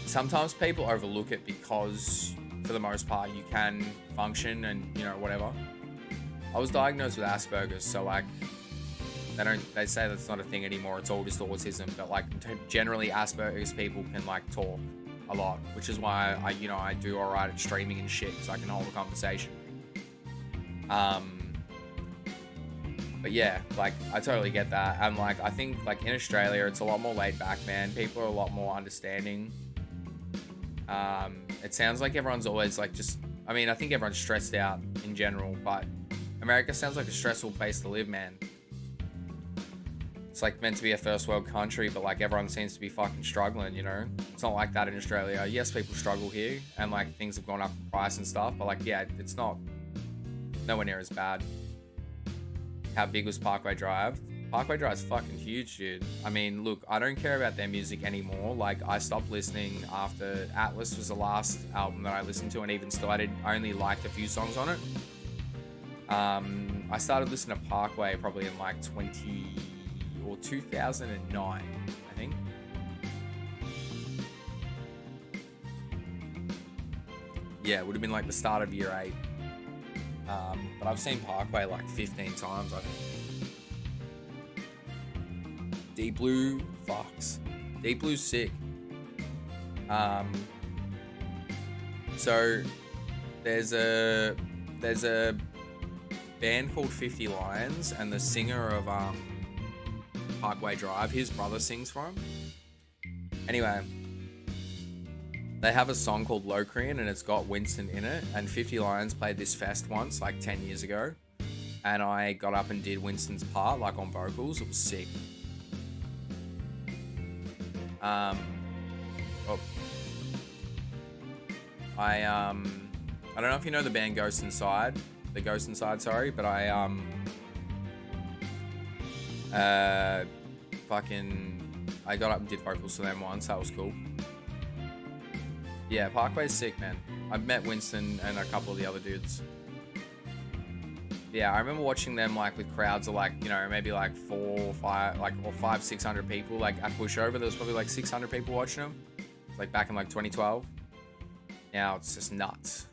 sometimes people overlook it because for the most part you can function and, you know, whatever. I was diagnosed with Asperger's, so like they say that's not a thing anymore, it's all just autism, but like generally Asperger's people can like talk a lot, which is why I do alright at streaming and shit, because I can hold a conversation. But yeah, like I totally get that. And like I think like in Australia it's a lot more laid back, man. People are a lot more understanding. It sounds like everyone's always like I think everyone's stressed out in general, but America sounds like a stressful place to live, man. It's like meant to be a first world country, but like everyone seems to be fucking struggling, you know? It's not like that in Australia. Yes, people struggle here and like things have gone up in price and stuff, but like, yeah, it's not nowhere near as bad. How big was Parkway Drive? Parkway Drive's fucking huge, dude. I mean, look, I don't care about their music anymore. Like, I stopped listening after Atlas was the last album that I listened to, and even still, I only liked a few songs on it. I started listening to Parkway probably in like or 2009, I think. Yeah, it would have been like the start of year 8. But I've seen Parkway like 15 times, I think. Deep Blue fucks. Deep Blue's sick. So there's a band called 50 Lions, and the singer of Parkway Drive, his brother sings for him. Anyway, they have a song called Locrian, and it's got Winston in it, and 50 Lions played this fest once, like 10 years ago, and I got up and did Winston's part, like on vocals. It was sick. I don't know if you know the band Ghost Inside, but I got up and did vocals for them once. That was cool. Yeah, Parkway's sick, man. I've met Winston and a couple of the other dudes. Yeah, I remember watching them like with crowds of like, you know, maybe like 500-600 people. Like at Pushover, there was probably like 600 people watching them. It's like back in like 2012. Now it's just nuts.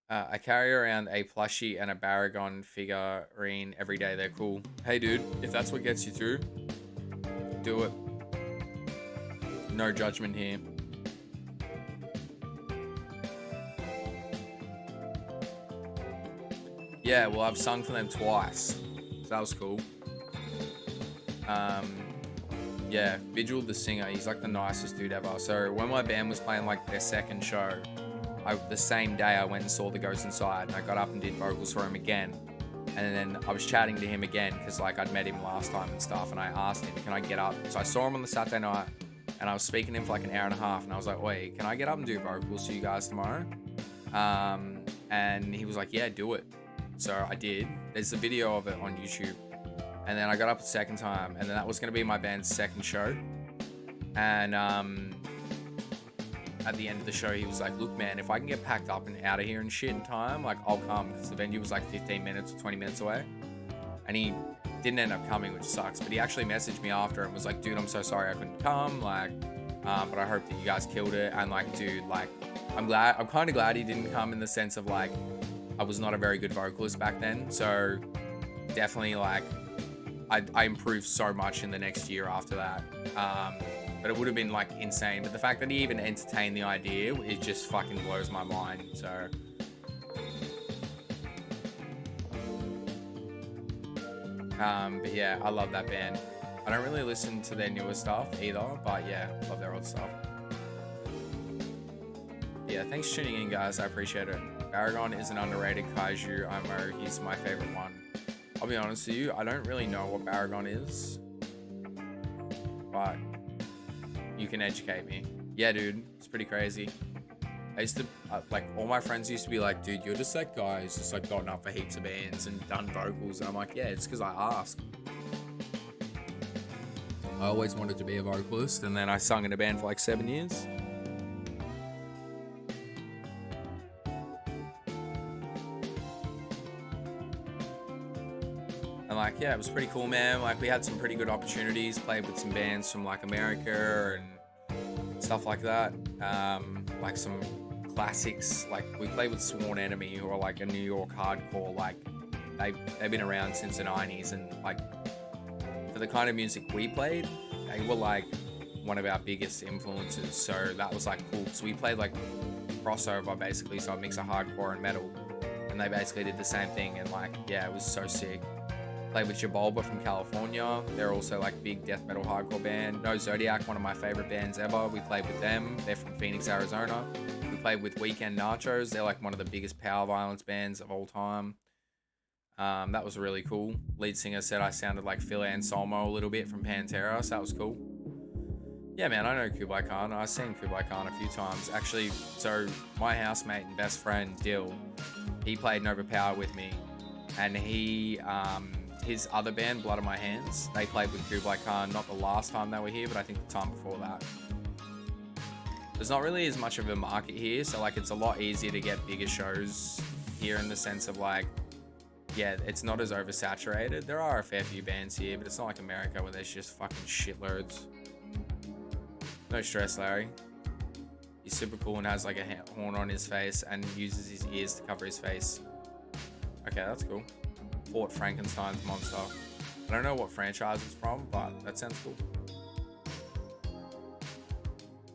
I carry around a plushie and a Baragon figurine every day. They're cool. Hey, dude, if that's what gets you through, do it. No judgment here. Yeah, well, I've sung for them twice, so that was cool. Yeah, Vigil the singer, he's like the nicest dude ever. So when my band was playing like their second show, the same day I went and saw the Ghost Inside, and I got up and did vocals for him again. And then I was chatting to him again because like I'd met him last time and stuff, and I asked him, can I get up? So I saw him on the Saturday night, and I was speaking to him for like an hour and a half, and I was like, wait, can I get up and do vocals for you guys tomorrow? And he was like, yeah, do it. So I did. There's a video of it on YouTube. And then I got up a second time, and then that was going to be my band's second show. And at the end of the show, he was like, look, man, if I can get packed up and out of here and shit in time, like, I'll come, because the venue was like 15 minutes or 20 minutes away. And he didn't end up coming, which sucks, but he actually messaged me after and was like, dude, I'm so sorry I couldn't come, like, but I hope that you guys killed it. And like, dude, like, I'm kind of glad he didn't come, in the sense of like, I was not a very good vocalist back then, so definitely like I improved so much in the next year after that. But it would have been like insane. But the fact that he even entertained the idea, it just fucking blows my mind. So but yeah, I love that band. I don't really listen to their newer stuff either, but yeah, love their old stuff. Yeah, thanks for tuning in, guys. I appreciate it. Baragon is an underrated kaiju. He's my favorite one. I'll be honest with you, I don't really know what Baragon is, but you can educate me. Yeah, dude, it's pretty crazy. I used to, like, all my friends used to be like, dude, you're just that guy who's just like gotten up for heaps of bands and done vocals. And I'm like, yeah, it's because I asked. I always wanted to be a vocalist, and then I sung in a band for like 7 years. And like, yeah, it was pretty cool, man. Like, we had some pretty good opportunities, played with some bands from like America and stuff like that. Like some classics, like we played with Sworn Enemy, who are like a New York hardcore, like they've been around since the 90s, and like for the kind of music we played, they were like one of our biggest influences. So that was like cool, because we played like crossover basically, so a mix of hardcore and metal, and they basically did the same thing. And like, yeah, it was so sick. Played with 𝑳𝑰𝑗𝑐𝑉𝑚 from California. They're also like big death metal hardcore band. 𝑁𝑰𝑍ODIAC, one of my favorite bands ever. We played with them. They're from Phoenix, Arizona. We played with Weekend Nachos. They're like one of the biggest power violence bands of all time. That was really cool. Lead singer said I sounded like Phil Anselmo a little bit from Pantera, so that was cool. Yeah, man, I know Kublai Khan. I've seen Kublai Khan a few times. Actually, so my housemate and best friend, Dill, he played Nova Power with me. And he, his other band, Blood on My Hands, they played with Kublai Khan, not the last time they were here, but I think the time before that. There's not really as much of a market here, so like it's a lot easier to get bigger shows here, in the sense of like, yeah, it's not as oversaturated. There are a fair few bands here, but it's not like America where there's just fucking shitloads. No stress, Larry. He's super cool and has like a horn on his face and uses his ears to cover his face. Okay, that's cool. Fort Frankenstein's monster. I don't know what franchise it's from, but that sounds cool.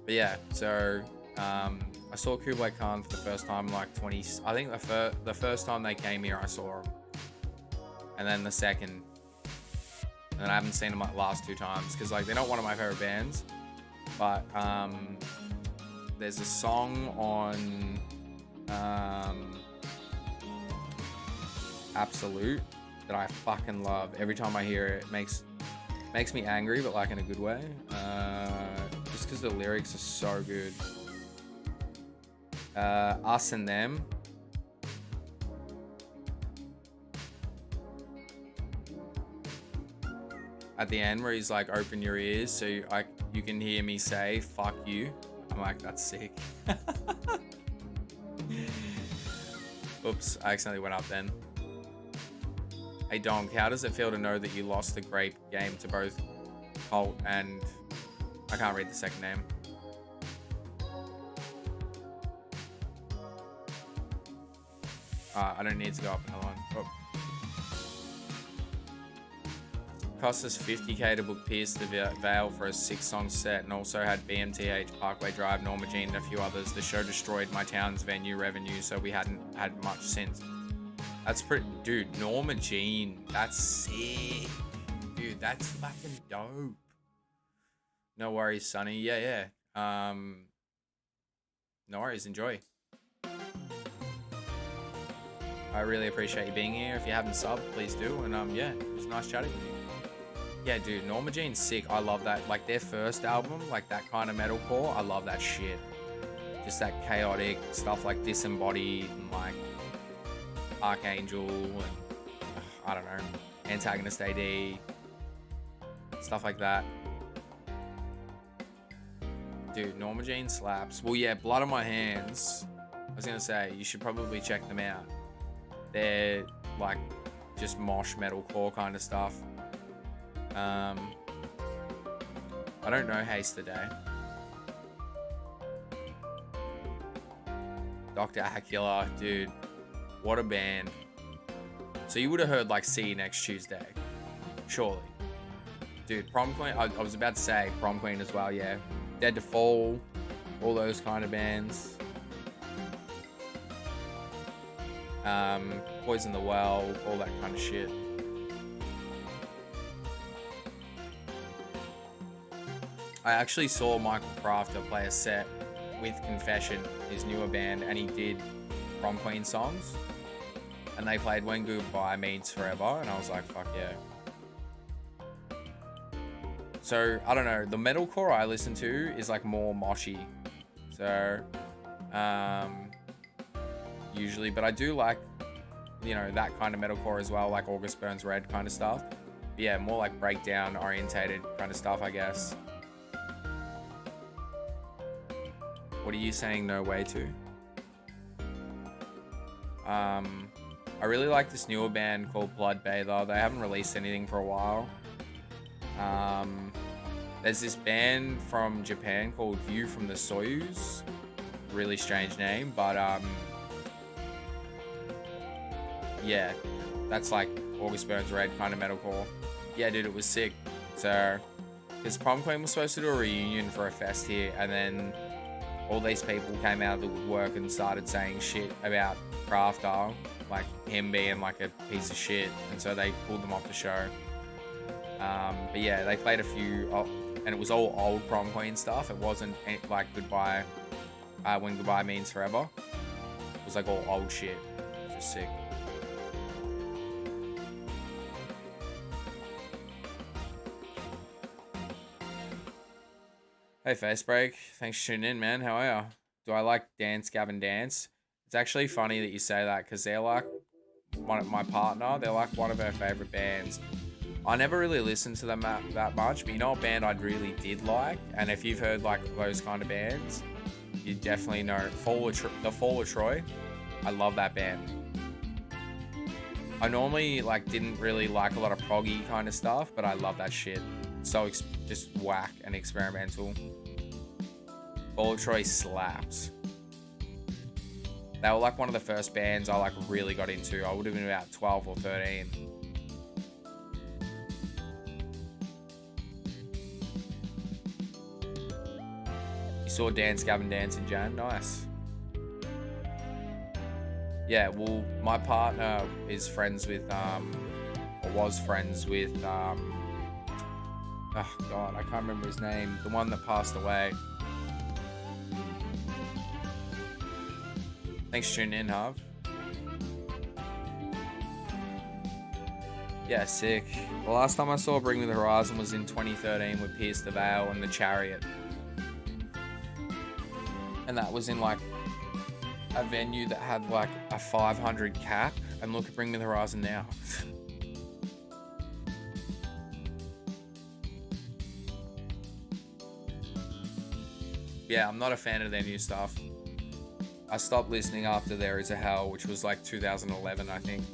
But yeah, so I saw Kublai Khan for the first time like 20. I think the first time they came here, I saw them, and then the second, and I haven't seen them like last 2 times because like they're not one of my favorite bands. But there's a song on Absolute that I fucking love. Every time I hear it, it makes me angry, but like in a good way. Just because the lyrics are so good. Us and Them. At the end where he's like, open your ears so you can hear me say fuck you. I'm like, that's sick. Oops, I accidentally went up then. Hey Donk, how does it feel to know that you lost the great game to both Colt and I can't read the second name. I don't need to go up another one. Oh. Cost us 50k to book Pierce the Veil for a 6-song set, and also had BMTH, Parkway Drive, Norma Jean, and a few others. The show destroyed my town's venue revenue, so we hadn't had much since. That's pretty, dude. Norma Jean, that's sick, dude. That's fucking dope. No worries, Sonny. Yeah. No worries. Enjoy. I really appreciate you being here. If you haven't subbed, please do. And yeah, it was nice chatting with you. Yeah, dude, Norma Jean's sick. I love that. Like their first album, like that kind of metalcore. I love that shit. Just that chaotic stuff like Disembodied and like Archangel and I don't know, Antagonist AD, stuff like that. Dude, Norma Jean slaps. Well, yeah, Blood on My Hands. I was gonna say you should probably check them out. They're like just mosh metalcore kind of stuff. I don't know Haste the Day. Dr. Acula, dude, what a band. So you would have heard like See You Next Tuesday, surely. Dude, Prom Queen, I was about to say Prom Queen as well, yeah. Dead to Fall, all those kind of bands. Poison the Well, all that kind of shit. I actually saw Michael Crafter play a set with Confession, his newer band, and he did Prom Queen songs. And they played When Goodbye Means Forever, and I was like, fuck yeah. So, I don't know, the metalcore I listen to is like more moshy. So, usually, but I do like, you know, that kind of metalcore as well, like August Burns Red kind of stuff. But yeah, more like breakdown orientated kind of stuff, I guess. What are you saying no way to? I really like this newer band called Blood Bather. They haven't released anything for a while. There's this band from Japan called View from the Soyuz. Really strange name, but yeah, that's like August Burns Red kind of metalcore. Yeah, dude, it was sick. So, because Prom Queen was supposed to do a reunion for a fest here, and then all these people came out of the woodwork and started saying shit about Crafter, like him being like a piece of shit, and so they pulled them off the show. But yeah, they played a few, and it was all old Prom Queen stuff. It wasn't like Goodbye, When Goodbye Means Forever. It was like all old shit, which is sick. Hey Facebreak, thanks for tuning in, man. How are ya? Do I like Dance Gavin Dance? It's actually funny that you say that because they're like my partner. They're like one of her favorite bands. I never really listened to them that much, but you know what band I really did like? And if you've heard like those kind of bands, you definitely know The Fall of Troy. I love that band. I normally like didn't really like a lot of proggy kind of stuff, but I love that shit. So just whack and experimental. Fall of Troy slaps. They were like one of the first bands I like really got into. I would have been about 12 or 13. You saw Dance Gavin Dance in Jan? Nice. Yeah, well, my partner is friends with, or was friends with, oh God, I can't remember his name. The one that passed away. Thanks for tuning in, Harv. Yeah, sick. The last time I saw Bring Me the Horizon was in 2013 with Pierce the Veil and The Chariot. And that was in like a venue that had like a 500 cap. And look at Bring Me the Horizon now. Yeah, I'm not a fan of their new stuff. I stopped listening after There Is a Hell, which was like 2011, I think.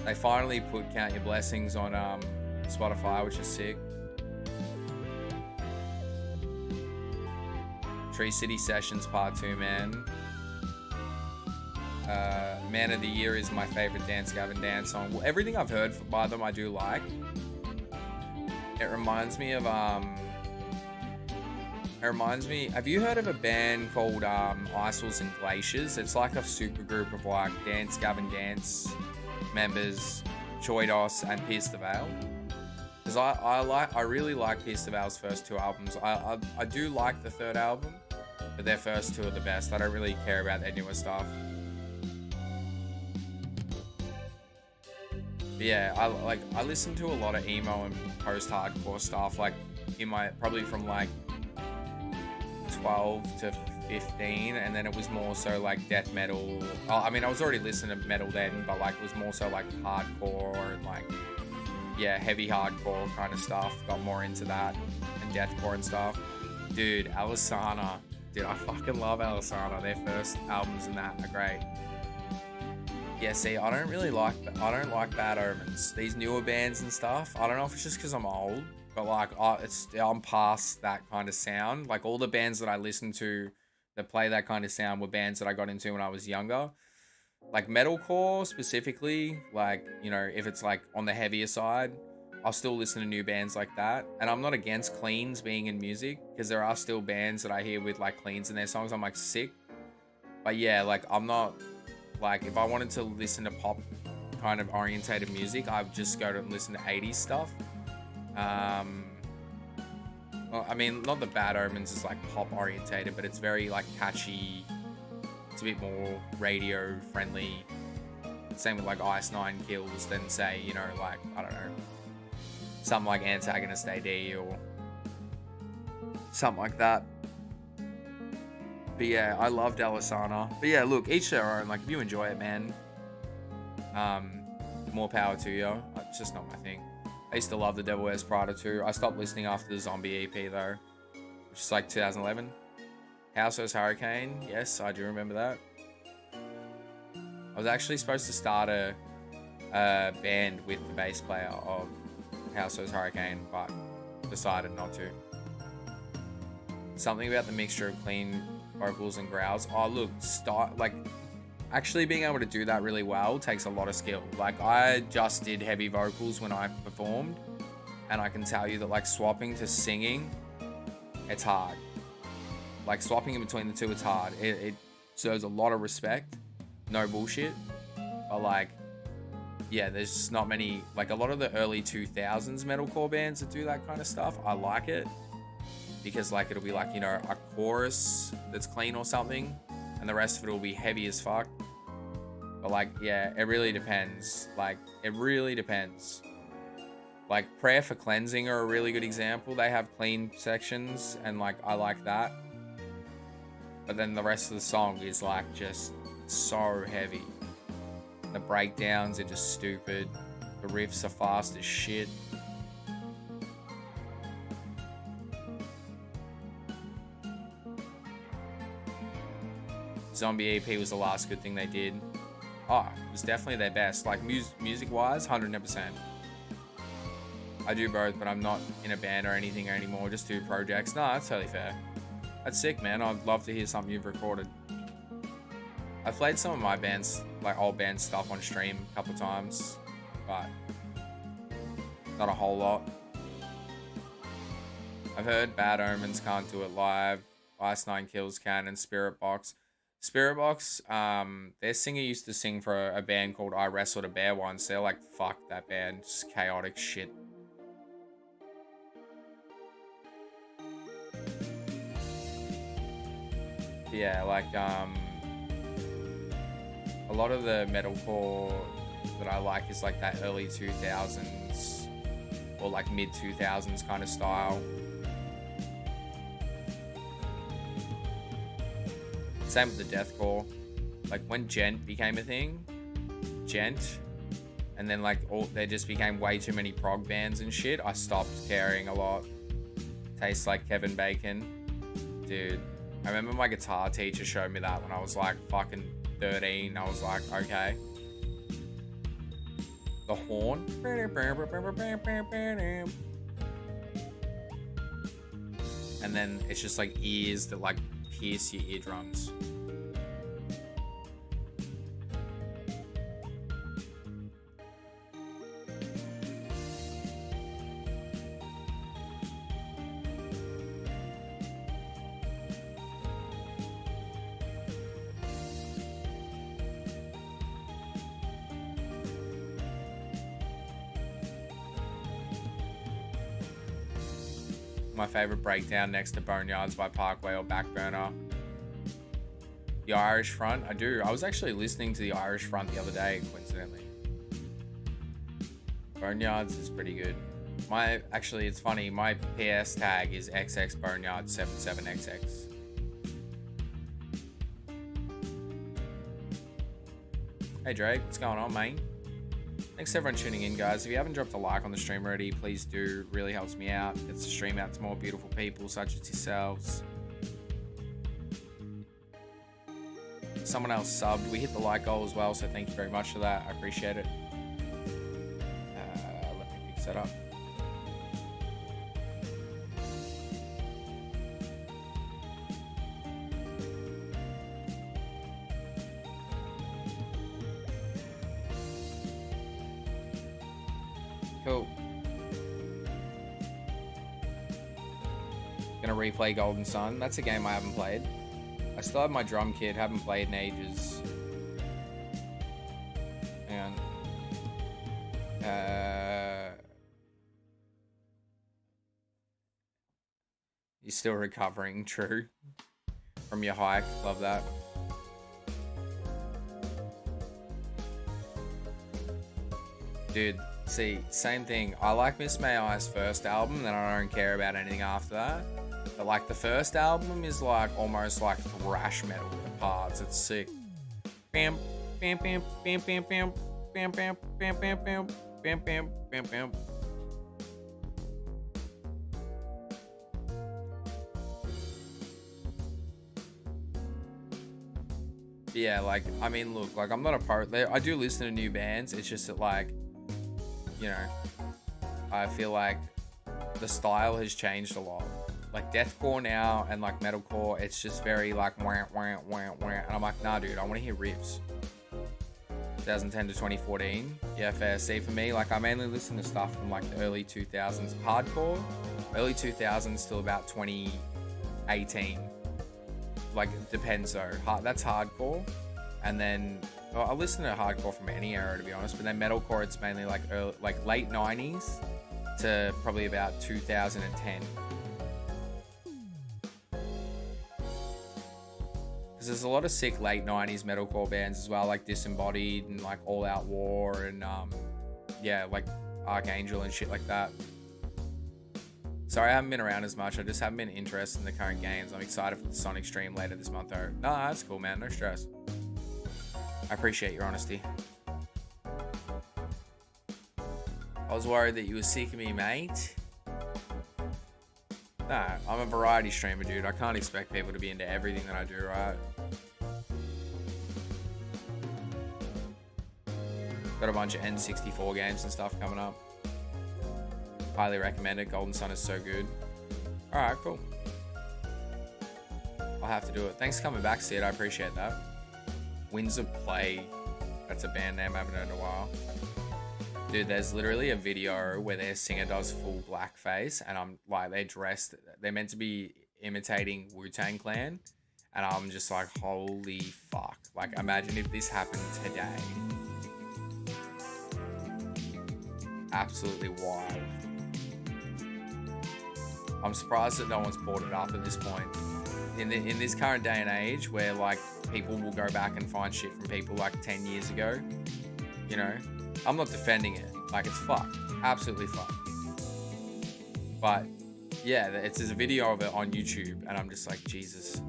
They finally put Count Your Blessings on Spotify, which is sick. Tree City Sessions Part 2, man. Man of the Year is my favorite Dance Gavin Dance song. Well, everything I've heard by them I do like. It reminds me of have you heard of a band called Icicles and Glaciers? It's like a super group of like Dance Gavin Dance members, Choidos and Pierce the Veil. Because I really like Pierce the Veil's first two albums. I do like the third album, but their first two are the best. I don't really care about their newer stuff. But yeah, I listen to a lot of emo and post-hardcore stuff, like in my probably from like 12 to 15, and then it was more so like death metal. I mean, I was already listening to metal then, but like it was more so like hardcore and like, yeah, heavy hardcore kind of stuff. Got more into that and deathcore and stuff. Dude, Alisana. Dude, I fucking love Alisana. Their first albums and that are great. Yeah, see, I don't like Bad Omens. These newer bands and stuff. I don't know if it's just because I'm old, but like I'm past that kind of sound. Like all the bands that I listen to that play that kind of sound were bands that I got into when I was younger. Like metalcore specifically, like, you know, if it's like on the heavier side, I'll still listen to new bands like that. And I'm not against cleans being in music, because there are still bands that I hear with like cleans in their songs. I'm like sick. But yeah, like I'm not, like if I wanted to listen to pop kind of orientated music, I would just go to listen to 80s stuff. Well, I mean, not that Bad Omens is like pop orientated, but it's very like catchy. It's a bit more radio friendly. Same with like Ice Nine Kills than say, you know, like, I don't know, something like Antagonist AD or something like that. But yeah, I loved Alisana. But yeah, look, each their own. Like, if you enjoy it, man, more power to you. It's just not my thing. I used to love The Devil Wears Prada too. I stopped listening after the Zombie EP though, which is like 2011. House Owes Hurricane. Yes, I do remember that. I was actually supposed to start a band with the bass player of House Owes Hurricane, but decided not to. Something about the mixture of clean vocals and growls. Oh, look, actually being able to do that really well takes a lot of skill. Like, I just did heavy vocals when I performed, and I can tell you that like swapping to singing, it's hard. Like swapping in between the two, it's hard. It deserves a lot of respect. No bullshit. But like, yeah, there's just not many, like a lot of the early 2000s metalcore bands that do that kind of stuff. I like it because like it'll be like, you know, a chorus that's clean or something, and the rest of it will be heavy as fuck. But like, yeah, it really depends. Like, it really depends. Like, Prayer for Cleansing are a really good example. They have clean sections, and like, I like that. But then the rest of the song is like just so heavy. The breakdowns are just stupid. The riffs are fast as shit. Zombie EP was the last good thing they did. Oh, it was definitely their best. Like music-wise, 100%. I do both, but I'm not in a band or anything anymore. Just do projects. No, that's totally fair. That's sick, man. I'd love to hear something you've recorded. I've played some of my bands, like old band stuff on stream a couple times, but not a whole lot. I've heard Bad Omens can't do it live. Ice Nine Kills can, and Spirit Box. Spirit Box, their singer used to sing for a band called I Wrestled a Bear once. They're like, fuck that band. Just chaotic shit. Yeah, like, a lot of the metalcore that I like is like that early 2000s or like mid 2000s kind of style. Same with the deathcore. Like when Gent became a thing, Gent, and then like they just became way too many prog bands and shit, I stopped caring a lot. Tastes like Kevin Bacon. Dude, I remember my guitar teacher showed me that when I was like fucking 13. I was like, okay. The horn. And then it's just like ears that like pierce your eardrums. My favorite breakdown next to Boneyards by Parkway or Backburner. The Irish Front, I do. I was actually listening to the Irish Front the other day, coincidentally. Boneyards is pretty good. Actually, it's funny, my PS tag is XX Boneyard 77XX. Hey Drake, what's going on, mate? Thanks everyone tuning in, guys. If you haven't dropped a like on the stream already, please do. It really helps me out. Gets the stream out to more beautiful people such as yourselves. Someone else subbed. We hit the like goal as well, so thank you very much for that. I appreciate it. Let me fix that up. Cool. Gonna replay Golden Sun. That's a game I haven't played. I still have my drum kit, haven't played in ages. And you're still recovering, true. From your hike, love that. Dude, see, same thing. I like Miss May I's first album, then I don't care about anything after that. But like the first album is like almost like thrash metal at parts. It's sick. Bam, bam, bam, bam, bam, bam, bam, bam, bam, bam, bam, bam, bam, bam, bam. Yeah, like, I mean, look, like, I'm not a pro. I do listen to new bands. It's just that, like, you know, I feel like the style has changed a lot. Like deathcore now and like metalcore, it's just very like wah, wah, wah, wah. And I'm like, nah, dude, I want to hear riffs. 2010 to 2014, yeah, fair. See, for me, like I mainly listen to stuff from like the early 2000s. Hardcore, early 2000s till about 2018. Like it depends though. That's hardcore, and then I listen to hardcore from any era to be honest. But then metalcore, it's mainly like late 90s to probably about 2010. There's a lot of sick late 90s metalcore bands as well, like Disembodied and like All Out War and yeah, like Archangel and shit like that. Sorry I haven't been around as much, I just haven't been interested in the current games. I'm excited for the Sonic stream later this month though. No, that's cool, man, no stress. I appreciate your honesty. I was worried that you were sick of me, mate. Nah, I'm a variety streamer, dude. I can't expect people to be into everything that I do, right? Got a bunch of N64 games and stuff coming up. Highly recommend it. Golden Sun is so good. Alright, cool. I'll have to do it. Thanks for coming back, Sid. I appreciate that. Winds of Play. That's a band name I haven't heard in a while. Dude, there's literally a video where their singer does full blackface, and I'm like, they're meant to be imitating Wu-Tang Clan, and I'm just like, holy fuck. Like, imagine if this happened today. Absolutely wild. I'm surprised that no one's brought it up at this point. In this current day and age, where like people will go back and find shit from people like 10 years ago, you know, I'm not defending it. Like, it's fucked, absolutely fucked. But yeah, there's a video of it on YouTube, and I'm just like, Jesus.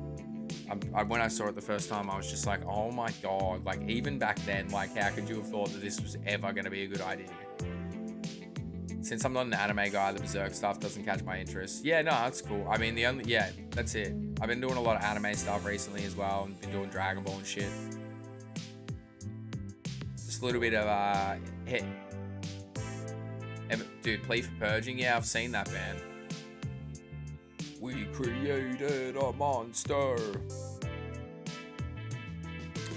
When I saw it the first time, I was just like, oh my god. Like, even back then, like, how could you have thought that this was ever going to be a good idea? Since I'm not an anime guy, the Berserk stuff doesn't catch my interest. Yeah, no, that's cool. I mean, that's it. I've been doing a lot of anime stuff recently as well, and been doing Dragon Ball and shit. Just a little bit of, hit. Dude, Plea for Purging, yeah, I've seen that band. We created a monster.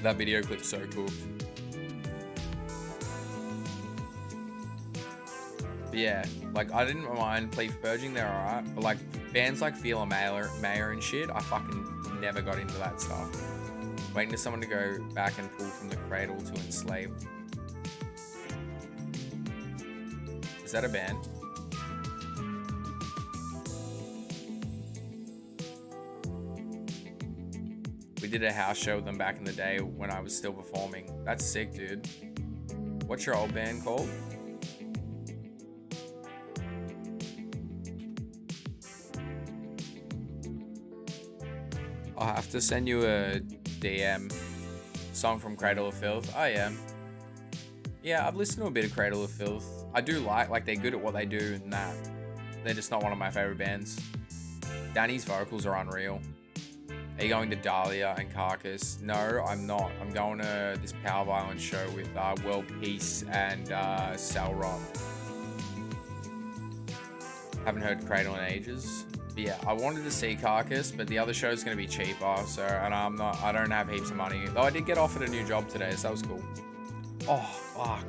That video clip's so cool. But yeah, like, I didn't mind Plea for Purging, they're alright. But like, bands like Feel Mayor and shit, I fucking never got into that stuff. Waiting for someone to go back and pull from the cradle to enslave. Is that a band? We did a house show with them back in the day when I was still performing. That's sick, dude. What's your old band called? I'll have to send you a DM. Song from Cradle of Filth. Oh yeah. Yeah, I've listened to a bit of Cradle of Filth. I do like they're good at what they do, and that they're just not one of my favorite bands. Danny's vocals are unreal. Are you going to Dahlia and Carcass? No, I'm not. I'm going to this power violence show with World Peace and Cellrot. Haven't heard Cradle in ages. But yeah, I wanted to see Carcass, but the other show's going to be cheaper, so, and I don't have heaps of money. Though I did get offered a new job today, so that was cool. Oh, fuck.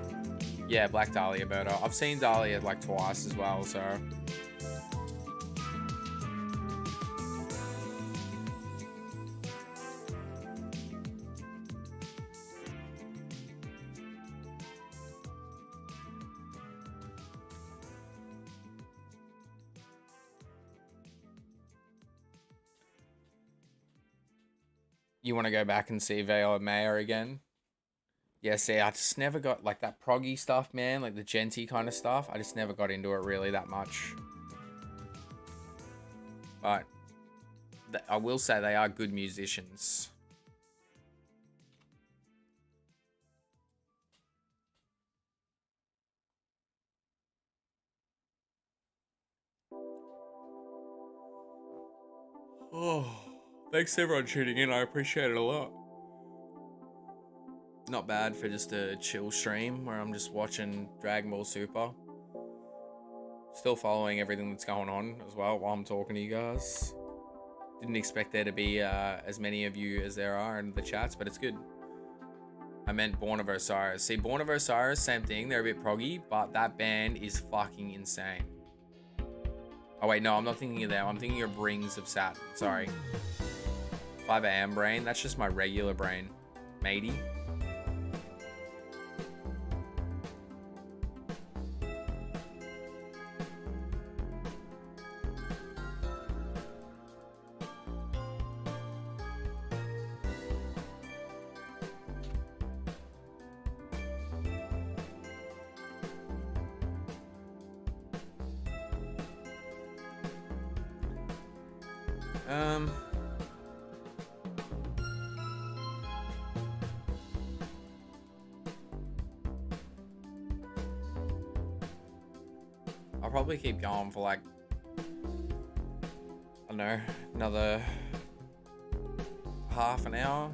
Yeah, Black Dahlia better. I've seen Dahlia like twice as well, so. You want to go back and see Vale Mayer again? Yeah, see, I just never got, like, that proggy stuff, man. Like, the genty kind of stuff. I just never got into it really that much. But I will say they are good musicians. Oh, thanks everyone tuning in. I appreciate it a lot. Not bad for just a chill stream where I'm just watching Dragon Ball Super. Still following everything that's going on as well while I'm talking to you guys. Didn't expect there to be as many of you as there are in the chats, but it's good. I meant Born of Osiris. See, Born of Osiris, same thing. They're a bit proggy, but that band is fucking insane. Oh wait, no, I'm not thinking of them. I'm thinking of Rings of Saturn. Sorry. 5 AM brain. That's just my regular brain. Matey. I'll probably keep going for like, I don't know, another half an hour.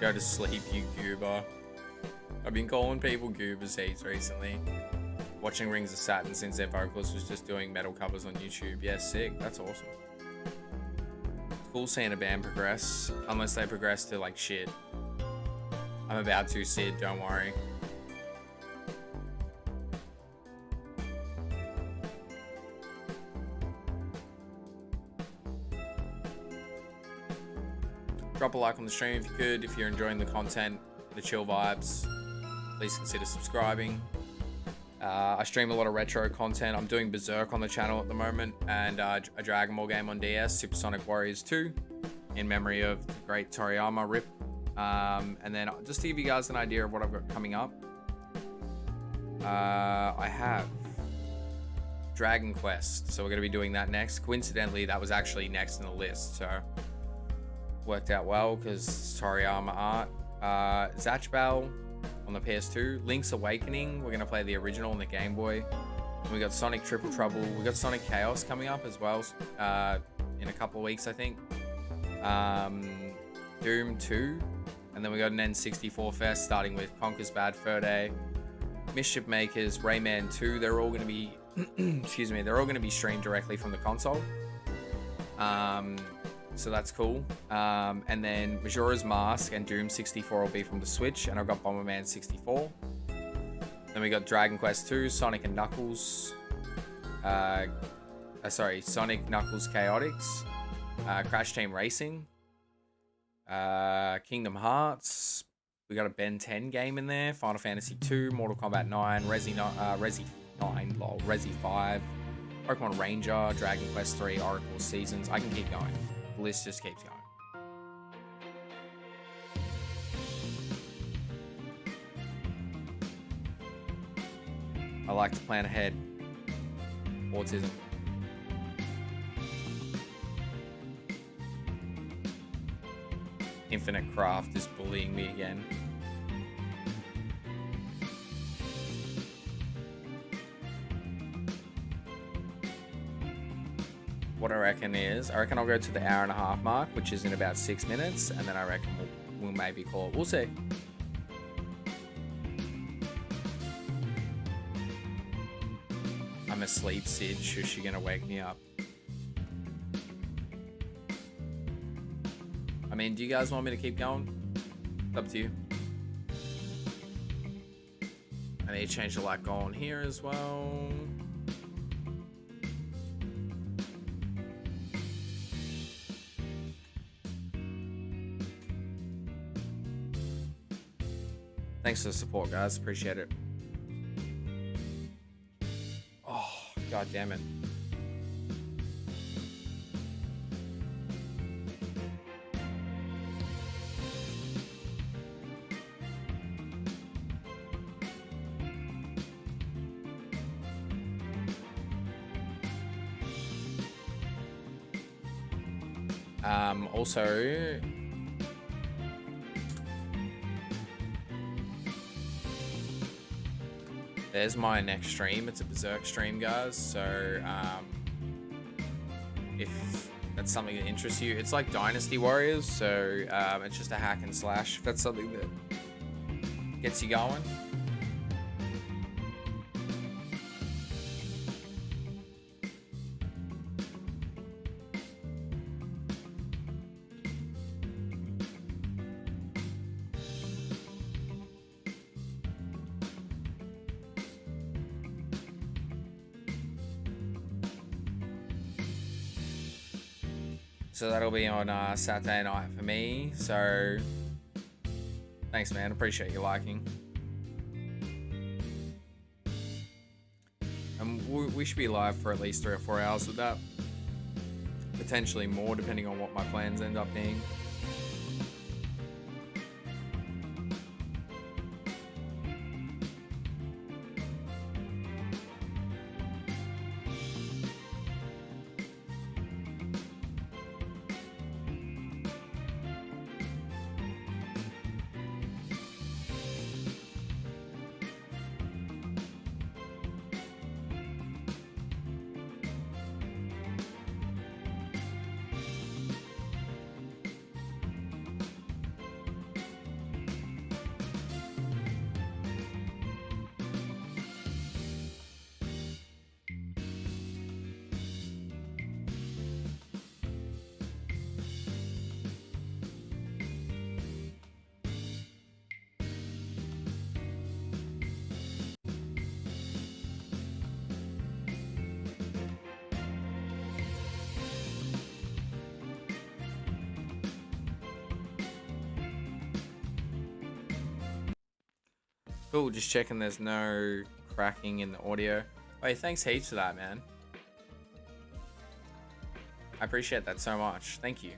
Go to sleep, you goober. I've been calling people goobers heaps recently. Watching Rings of Saturn since their vocalist was just doing metal covers on YouTube. Yeah, sick. That's awesome. It's cool seeing a band progress, unless they progress to like shit. I'm about to, Sid, don't worry. Drop a like on the stream if you could. If you're enjoying the content, the chill vibes, please consider subscribing. I stream a lot of retro content. I'm doing Berserk on the channel at the moment, and a Dragon Ball game on DS, Supersonic Warriors 2, in memory of the great Toriyama rip. And then just to give you guys an idea of what I've got coming up, I have Dragon Quest, so we're going to be doing that next. Coincidentally, that was actually next in the list, so worked out well because Toriyama art. 𝑧𝑖𝑩𝑻𝑬𝑵 on the PS2, Link's Awakening, we're going to play the original on the Game Boy. We got Sonic Triple Trouble, we got Sonic Chaos coming up as well in a couple of weeks, I think. Doom 2, and then we got an N64 Fest starting with Conker's Bad Fur Day, Mischief Makers, Rayman 2. They're all going to be excuse me, they're all going to be streamed directly from the console. So that's cool. And then Majora's Mask and Doom 64 will be from the Switch, and I've got Bomberman 64. Then we got Dragon Quest 2, Sonic and Knuckles. Sonic Knuckles Chaotix, Crash Team Racing, Kingdom Hearts. We got a Ben 10 game in there, Final Fantasy 2, Mortal Kombat 9, Resi 5, Pokemon Ranger, Dragon Quest 3, Oracle Seasons. I can keep going. The list just keeps going. I like to plan ahead. Autism. Infinite Craft is bullying me again. What I reckon I'll go to the hour-and-a-half mark, which is in about 6 minutes, and then I reckon we'll maybe call it. We'll see. I'm asleep, Sid. Shush, you're gonna wake me up. I mean, do you guys want me to keep going? It's up to you. I need to change the light on here as well. Thanks for the support, guys. Appreciate it. Oh, god damn it. Also, there's my next stream. It's a Berserk stream, guys. So, if that's something that interests you, it's like Dynasty Warriors. So, it's just a hack and slash. If that's something that gets you going. So that'll be on Saturday night for me. So thanks, man. Appreciate you liking. And we should be live for at least 3 or 4 hours with that. Potentially more, depending on what my plans end up being. Cool, just checking there's no cracking in the audio. Wait, thanks heaps for that, man. I appreciate that so much. Thank you.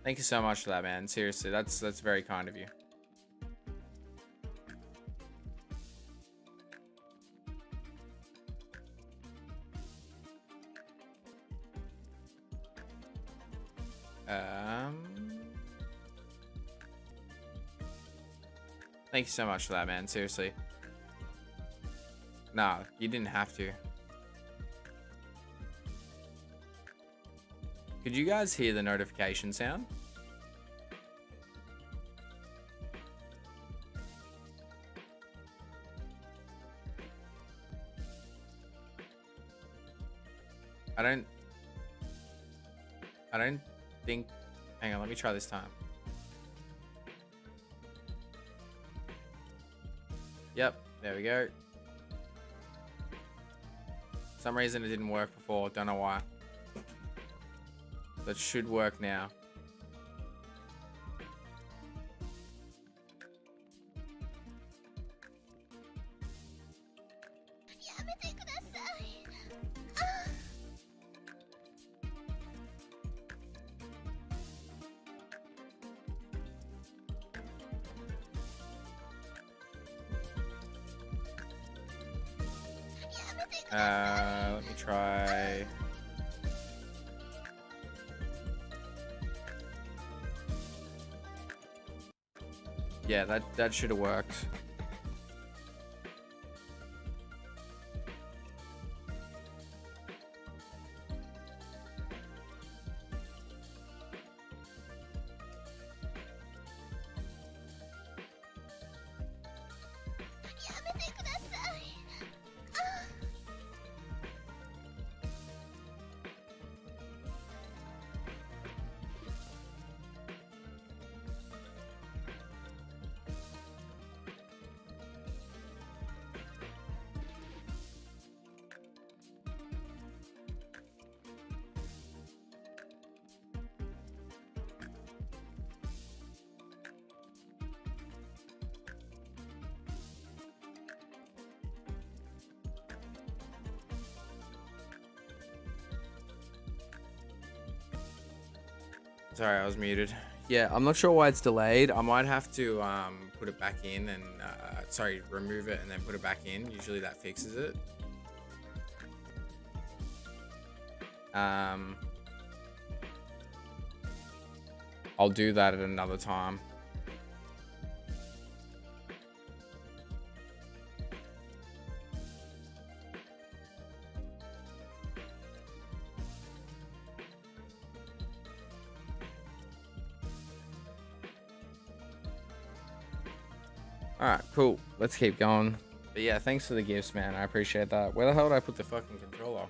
Thank you so much for that, man. Seriously, that's very kind of you. Thank you so much for that, man. Seriously. Nah, you didn't have to. Could you guys hear the notification sound? I don't think... Hang on, let me try this time. Yep, there we go. For some reason it didn't work before, don't know why. That should work now. Let me try. Yeah, that should have worked. Sorry, I was muted. Yeah, I'm not sure why it's delayed. I might have to put it back in and sorry, remove it and then put it back in. Usually that fixes it. I'll do that at another time. Alright, cool. Let's keep going. But yeah, thanks for the gifts, man. I appreciate that. Where the hell did I put the fucking controller?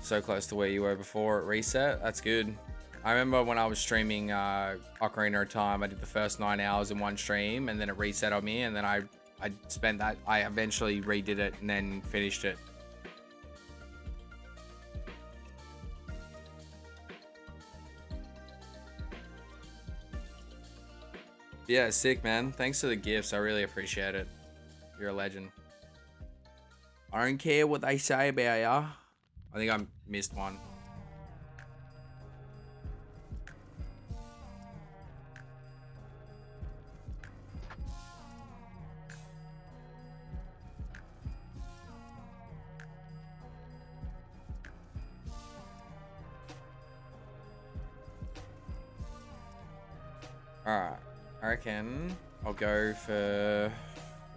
So close to where you were before it reset. That's good. I remember when I was streaming Ocarina of Time, I did the first 9 hours in one stream and then it reset on me and then I spent that, I eventually redid it and then finished it. Yeah, sick, man. Thanks for the gifts. I really appreciate it. You're a legend. I don't care what they say about ya. I think I missed one. Alright, I reckon I'll go for...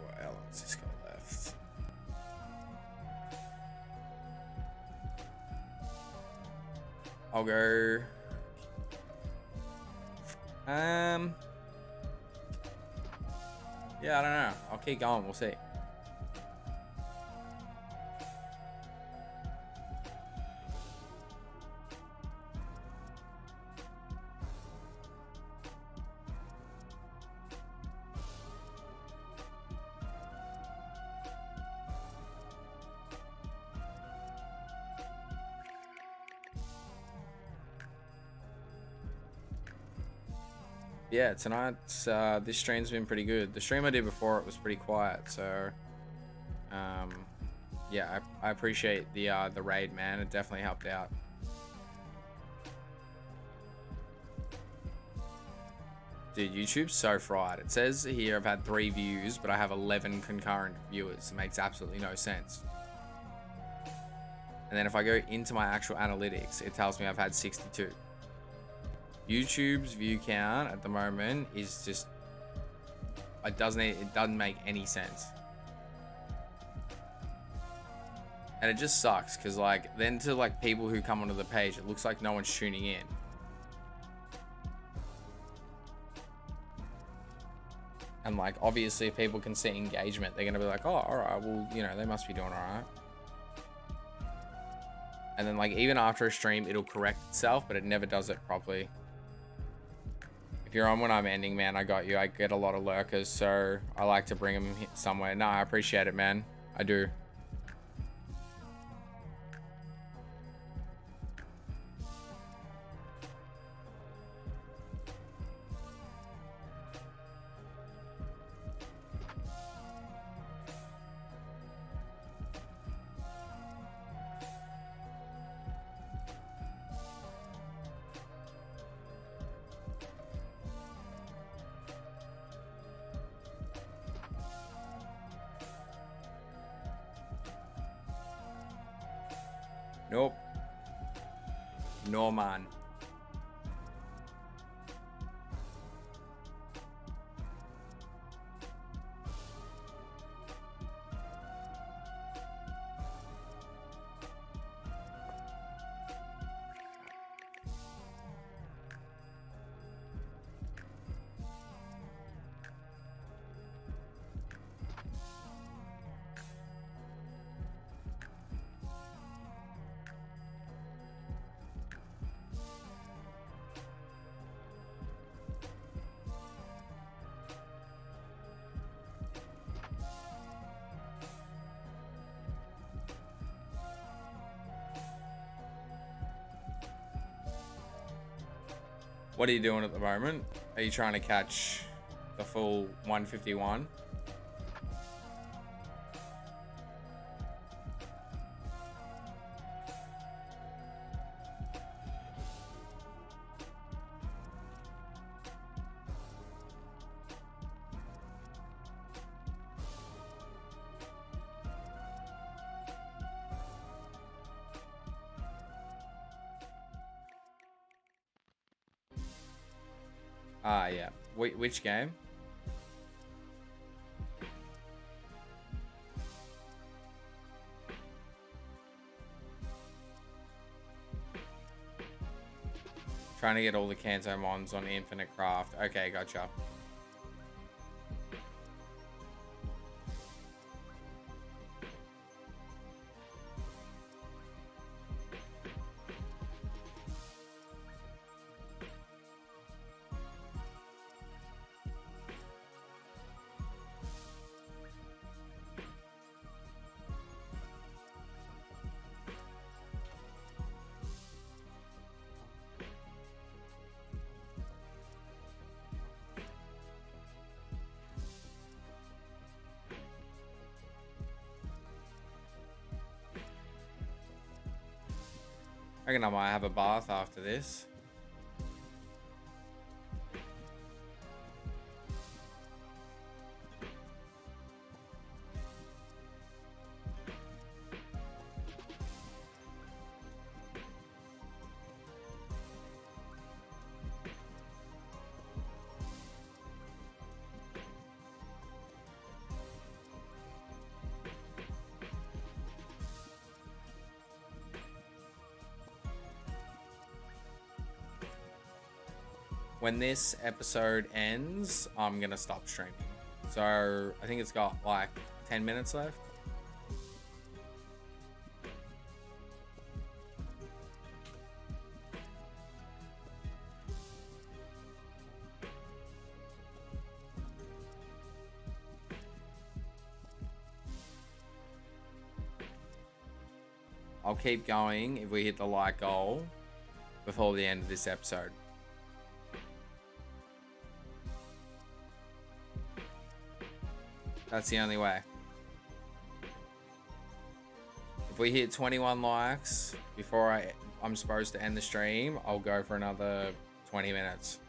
What else has got left? I'll go... Yeah, I don't know. I'll keep going. We'll see. Yeah, tonight's this stream's been pretty good. The stream I did before, it was pretty quiet, so yeah, I appreciate the raid, man. It definitely helped out. Dude, YouTube's so fried. It says here I've had 3 views, but I have 11 concurrent viewers. It makes absolutely no sense. And then if I go into my actual analytics, it tells me I've had 62. YouTube's view count at the moment is just, it doesn't make any sense. And it just sucks because like then to like people who come onto the page, it looks like no one's tuning in. And like obviously if people can see engagement, they're gonna be like, oh, alright, well, you know, they must be doing alright. And then like even after a stream, it'll correct itself, but it never does it properly. If you're on when I'm ending, man, I got you. I get a lot of lurkers, so I like to bring them somewhere. No, I appreciate it, man. I do. Nope. No, man. What are you doing at the moment? Are you trying to catch the full 151? Ah, yeah. Which game? Trying to get all the Kanto mons on Infinite Craft. Okay, gotcha. I reckon I might have a bath after this. When this episode ends, I'm gonna stop streaming. So I think it's got like 10 minutes left. I'll keep going if we hit the like goal before the end of this episode. That's the only way. If we hit 21 likes before I'm supposed to end the stream, I'll go for another 20 minutes.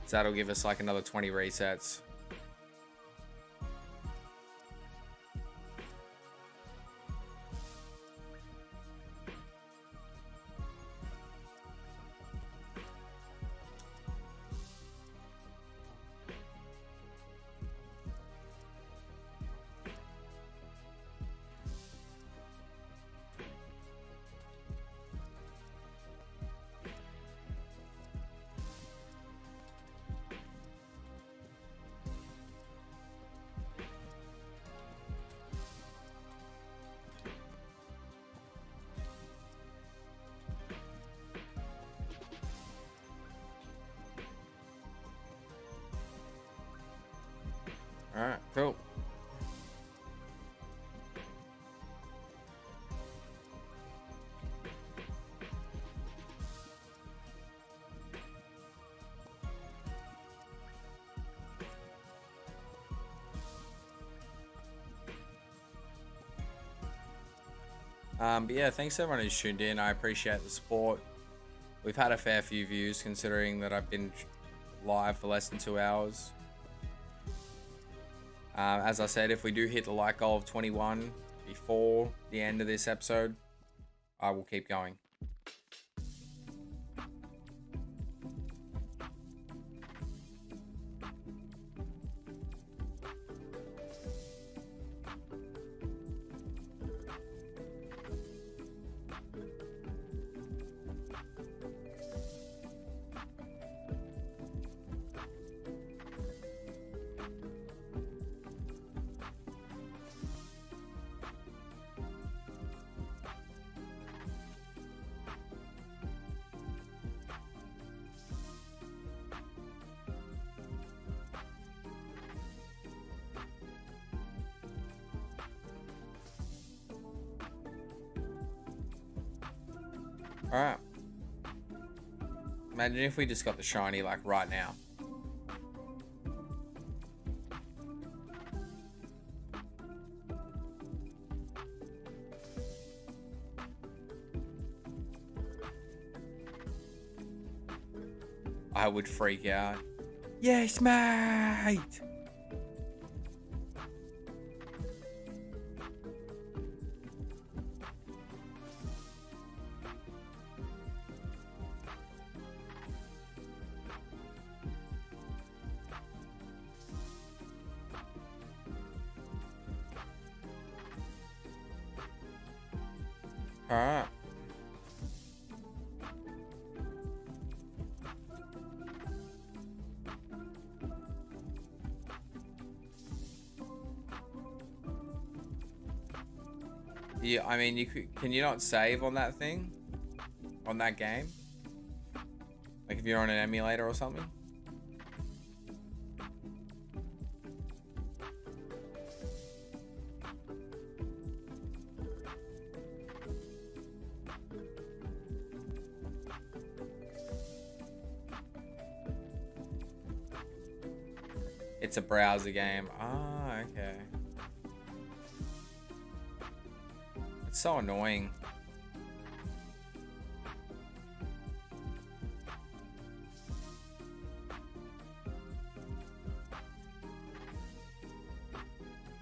So that'll give us like another 20 resets. Alright, cool. But yeah, thanks everyone who's tuned in. I appreciate the support. We've had a fair few views considering that I've been live for less than 2 hours. As I said, if we do hit the like goal of 21 before the end of this episode, I will keep going. Alright. Imagine if we just got the shiny like right now. I would freak out. Yes, mate! Alright. Yeah, I mean, can you not save on that thing? On that game? Like if you're on an emulator or something? It's a browser game. Ah, okay. It's so annoying.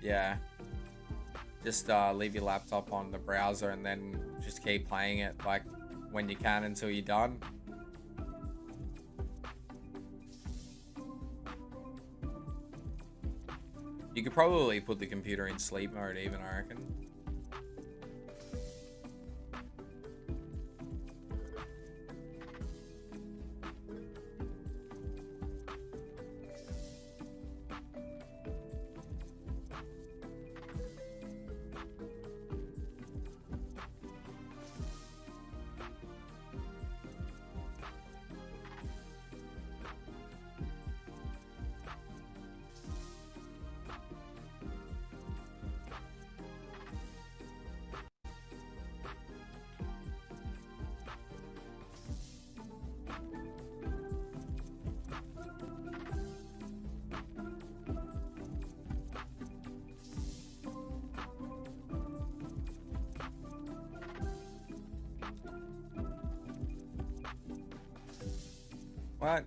Yeah. Just leave your laptop on the browser and then just keep playing it like when you can until you're done. You could probably put the computer in sleep mode even, I reckon. What?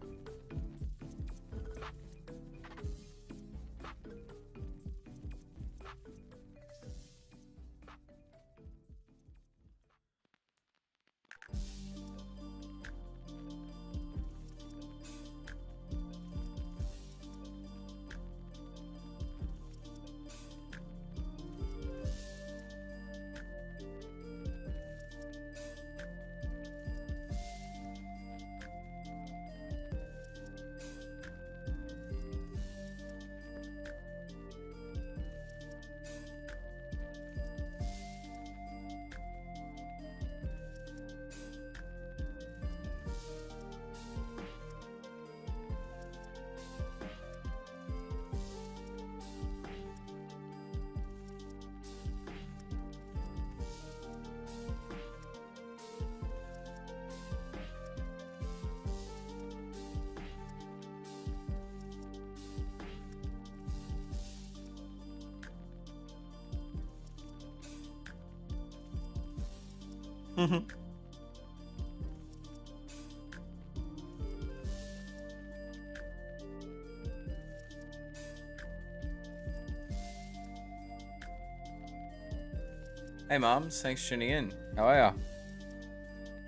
Hey moms, thanks for tuning in. How are ya?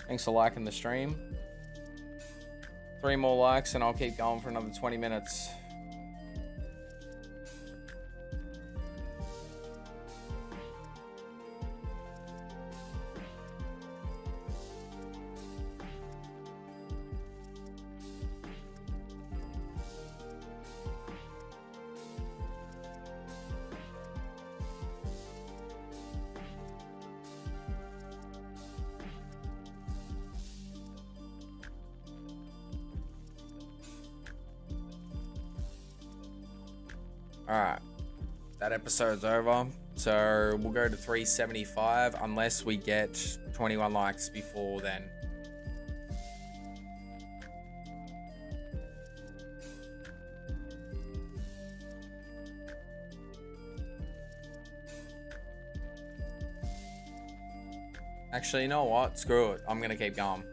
Thanks for liking the stream. 3 more likes and I'll keep going for another 20 minutes. Alright, that episode's over, so we'll go to 375 unless we get 21 likes before then. Actually, you know what? Screw it. I'm gonna keep going.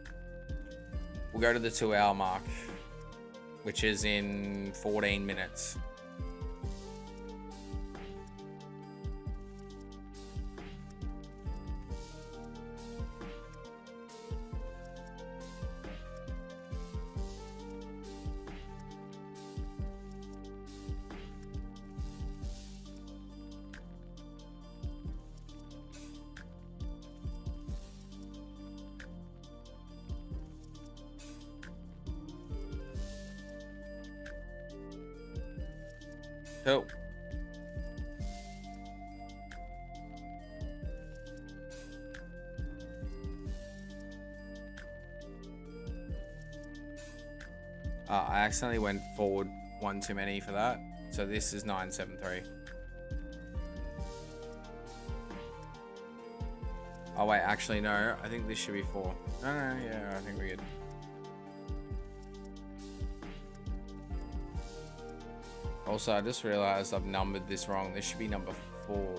We'll go to the 2-hour mark, which is in 14 minutes. Cool. I accidentally went forward one too many for that. So this is 973. Oh wait, actually no, I think this should be 4. No, yeah, I think we're good. Also, I just realized I've numbered this wrong. This should be number 4.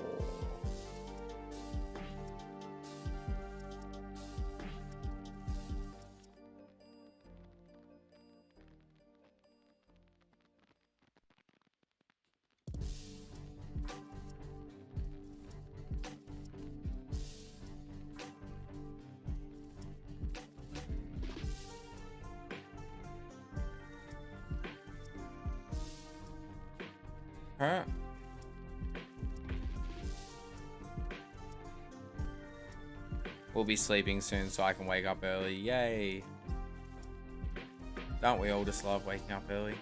Huh? We'll be sleeping soon so I can wake up early. Yay! Don't we all just love waking up early?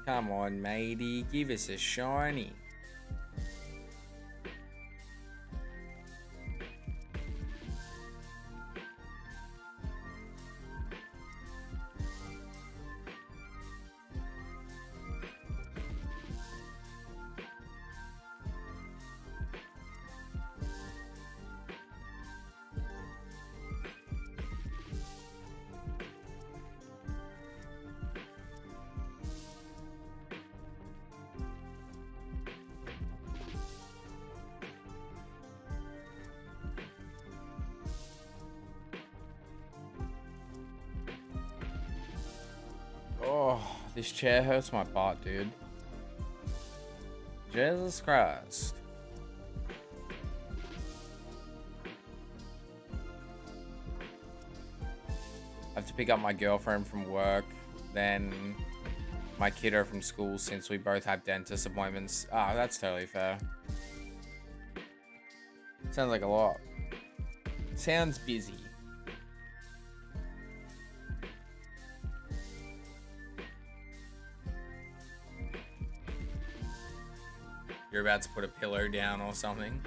Come on, matey, give us a shiny. This chair hurts my butt, dude. Jesus Christ. I have to pick up my girlfriend from work, then my kiddo from school since we both have dentist appointments. Ah, that's totally fair. Sounds like a lot. Sounds busy. You're about to put a pillow down or something.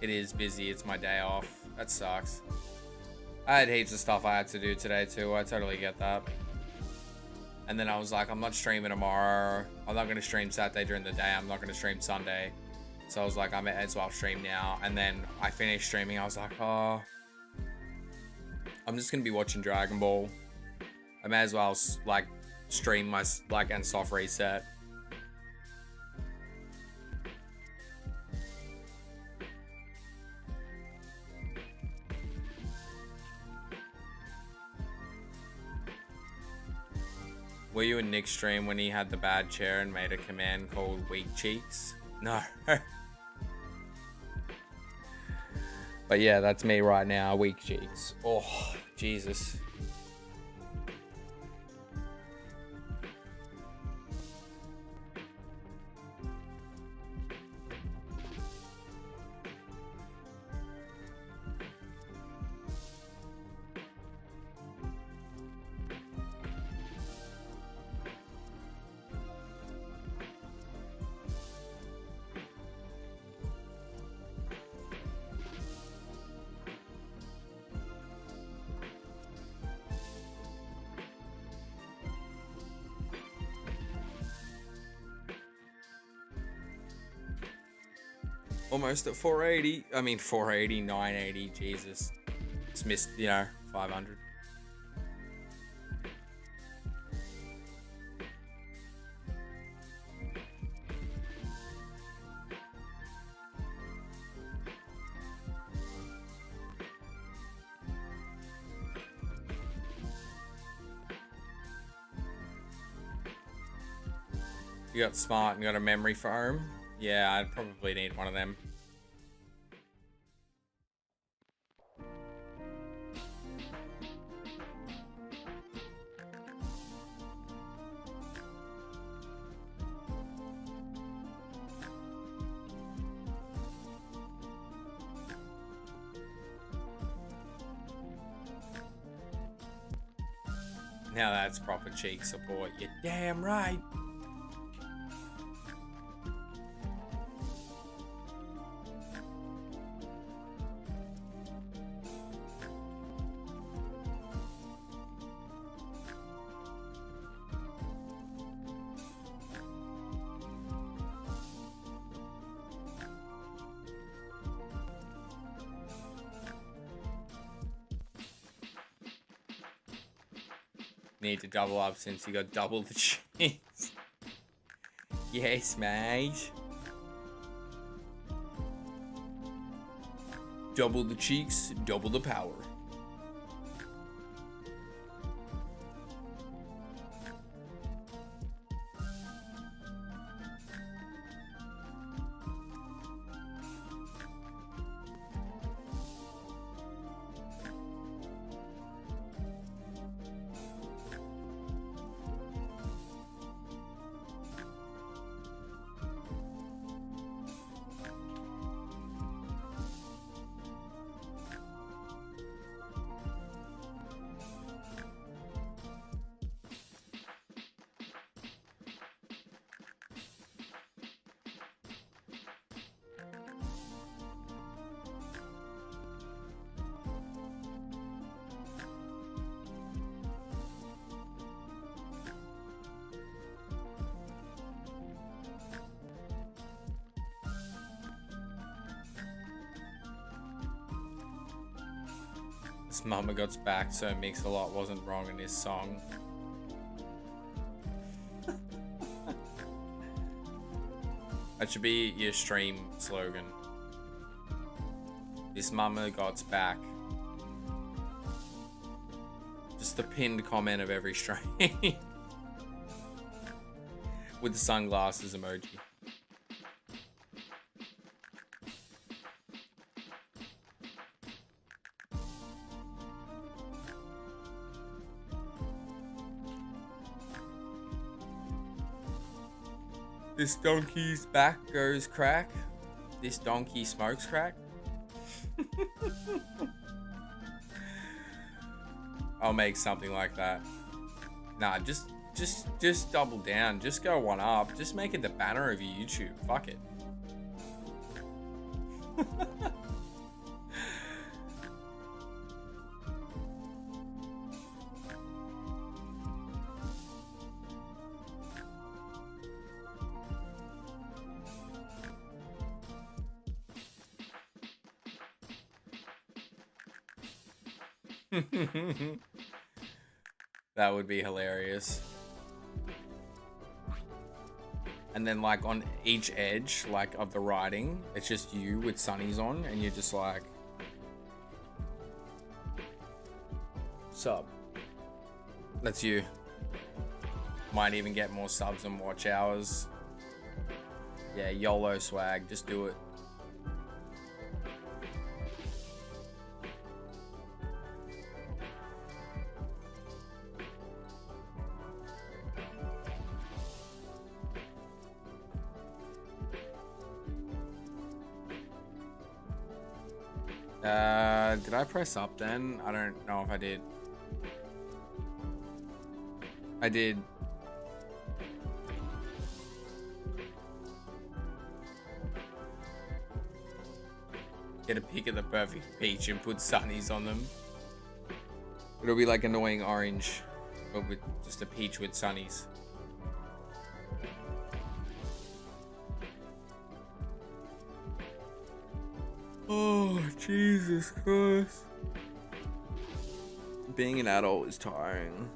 It is busy. It's my day off. That sucks. I had heaps of stuff I had to do today too. I totally get that. And then I was like, I'm not streaming tomorrow. I'm not going to stream Saturday during the day. I'm not going to stream Sunday. So I was like, I'm at 𝑬𝑰𝑗𝑽𝑧𝑬 stream now. And then I finished streaming. I was like, oh, I'm just going to be watching Dragon Ball. I may as well like stream my and soft reset. Were you in Nick's stream when he had the bad chair and made a command called Weak Cheeks? No. But yeah, that's me right now, Weak Cheeks. Oh, Jesus. Almost at 480. I mean 480, 980, Jesus. Just missed, 500. You got smart and got a memory foam? Yeah, I'd probably need one of them. Now that's proper cheek support. You're damn right. Need to double up since you got double the cheese. Yes, mate. Double the cheeks, double the power. This mama got's back, so Mix-a-Lot wasn't wrong in this song. That should be your stream slogan. This mama got's back. Just the pinned comment of every stream. With the sunglasses emoji. This donkey's back goes crack. This donkey smokes crack. I'll make something like that. Nah, just double down. Just go one up. Just make it the banner of your YouTube. Fuck it. That would be hilarious. And then like on each edge like of the writing, it's just you with sunnies on and you're just like, sub. That's you. Might even get more subs and watch hours. Yeah, YOLO swag, just do it. Did I press up then? I don't know if I did. I did. Get a pic of the perfect peach and put sunnies on them. It'll be like annoying orange, but with just a peach with sunnies. Oh, Jesus Christ. Being an adult is tiring.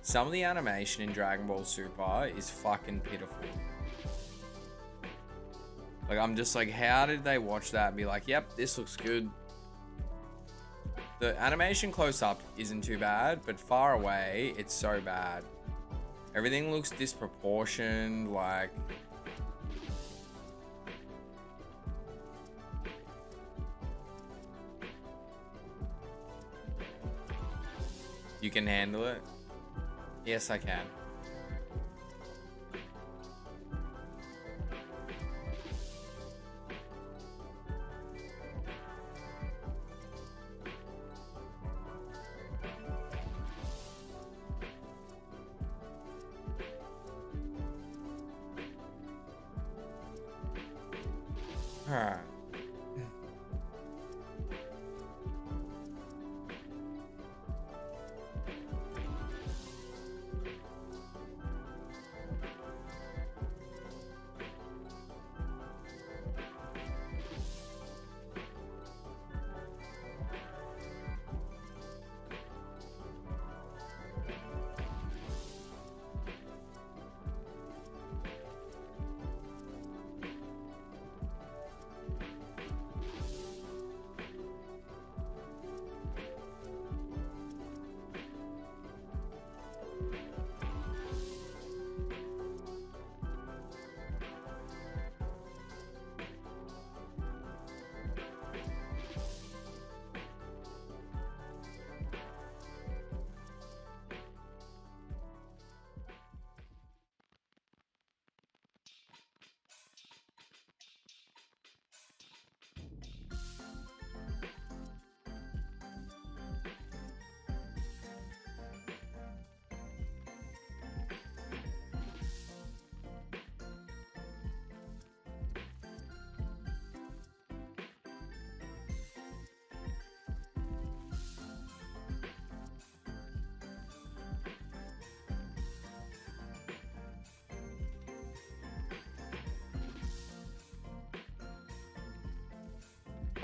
Some of the animation in Dragon Ball Super is fucking pitiful. Like, I'm just like, how did they watch that and be like, yep, this looks good? The animation close up isn't too bad, but far away, it's so bad. Everything looks disproportioned, like... You can handle it? Yes, I can. Alright.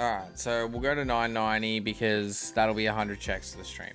Alright, so we'll go to 990 because that'll be 100 checks to the stream.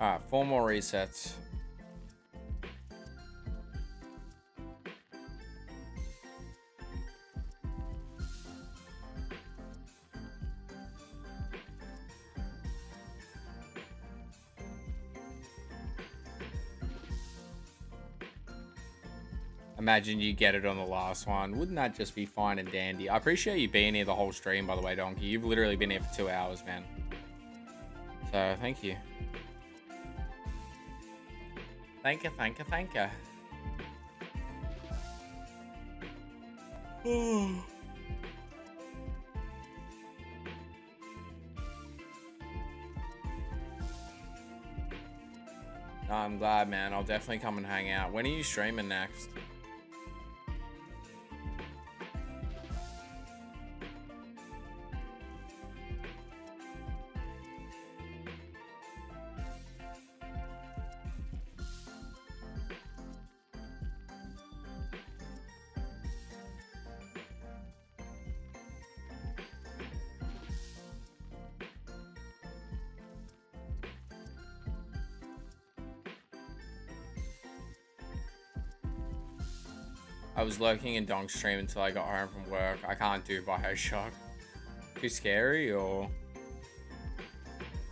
Alright, 4 more resets. Imagine you get it on the last one. Wouldn't that just be fine and dandy? I appreciate you being here the whole stream, by the way, Donkey. You've literally been here for 2 hours, man. So, thank you. Thank you, thank you, thank you. I'm glad, man. I'll definitely come and hang out. When are you streaming next? I was lurking in Donk's stream until I got home from work. I can't do Bioshock. Too scary, or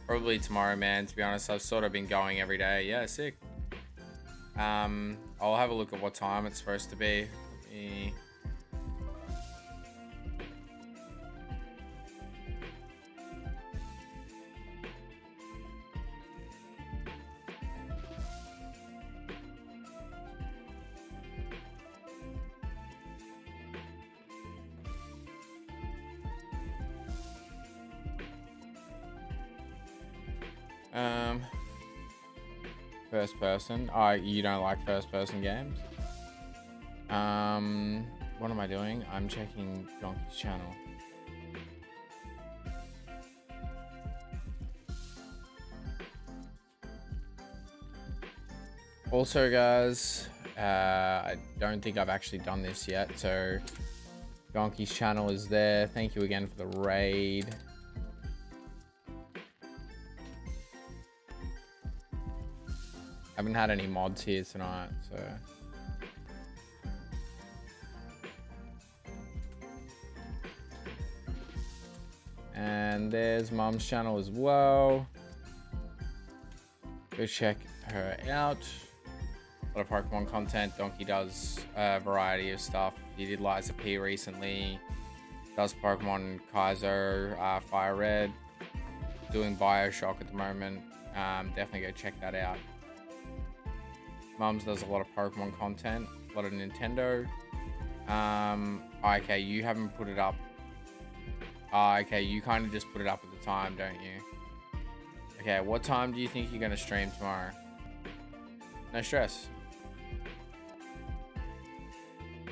probably tomorrow, man. To be honest, I've sort of been going every day. Yeah, sick. I'll have a look at what time it's supposed to be. First person. Oh, you don't like first person games? What am I doing? I'm checking Donkey's channel. Also, guys, I don't think I've actually done this yet, so Donkey's channel is there. Thank you again for the raid. Haven't had any mods here tonight, so and there's Mum's channel as well. Go check her out. A lot of Pokemon content. Donkey does a variety of stuff. He did Liza P recently. Does Pokemon Kaizo, Fire Red. Doing Bioshock at the moment. Definitely go check that out. Mums does a lot of Pokemon content, a lot of Nintendo. Okay, you haven't put it up. Okay, you kind of just put it up at the time, don't you? Okay, what time do you think you're going to stream tomorrow? No stress.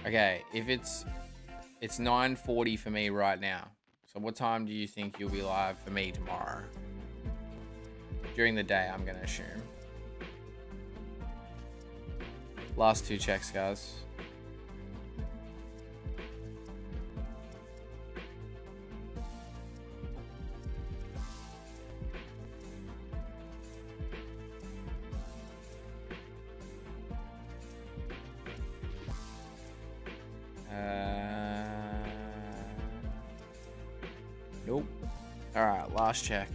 Okay, if it's 9:40 for me right now. So what time do you think you'll be live for me tomorrow? During the day, I'm going to assume. Last 2 checks, guys. Nope. All right, last check.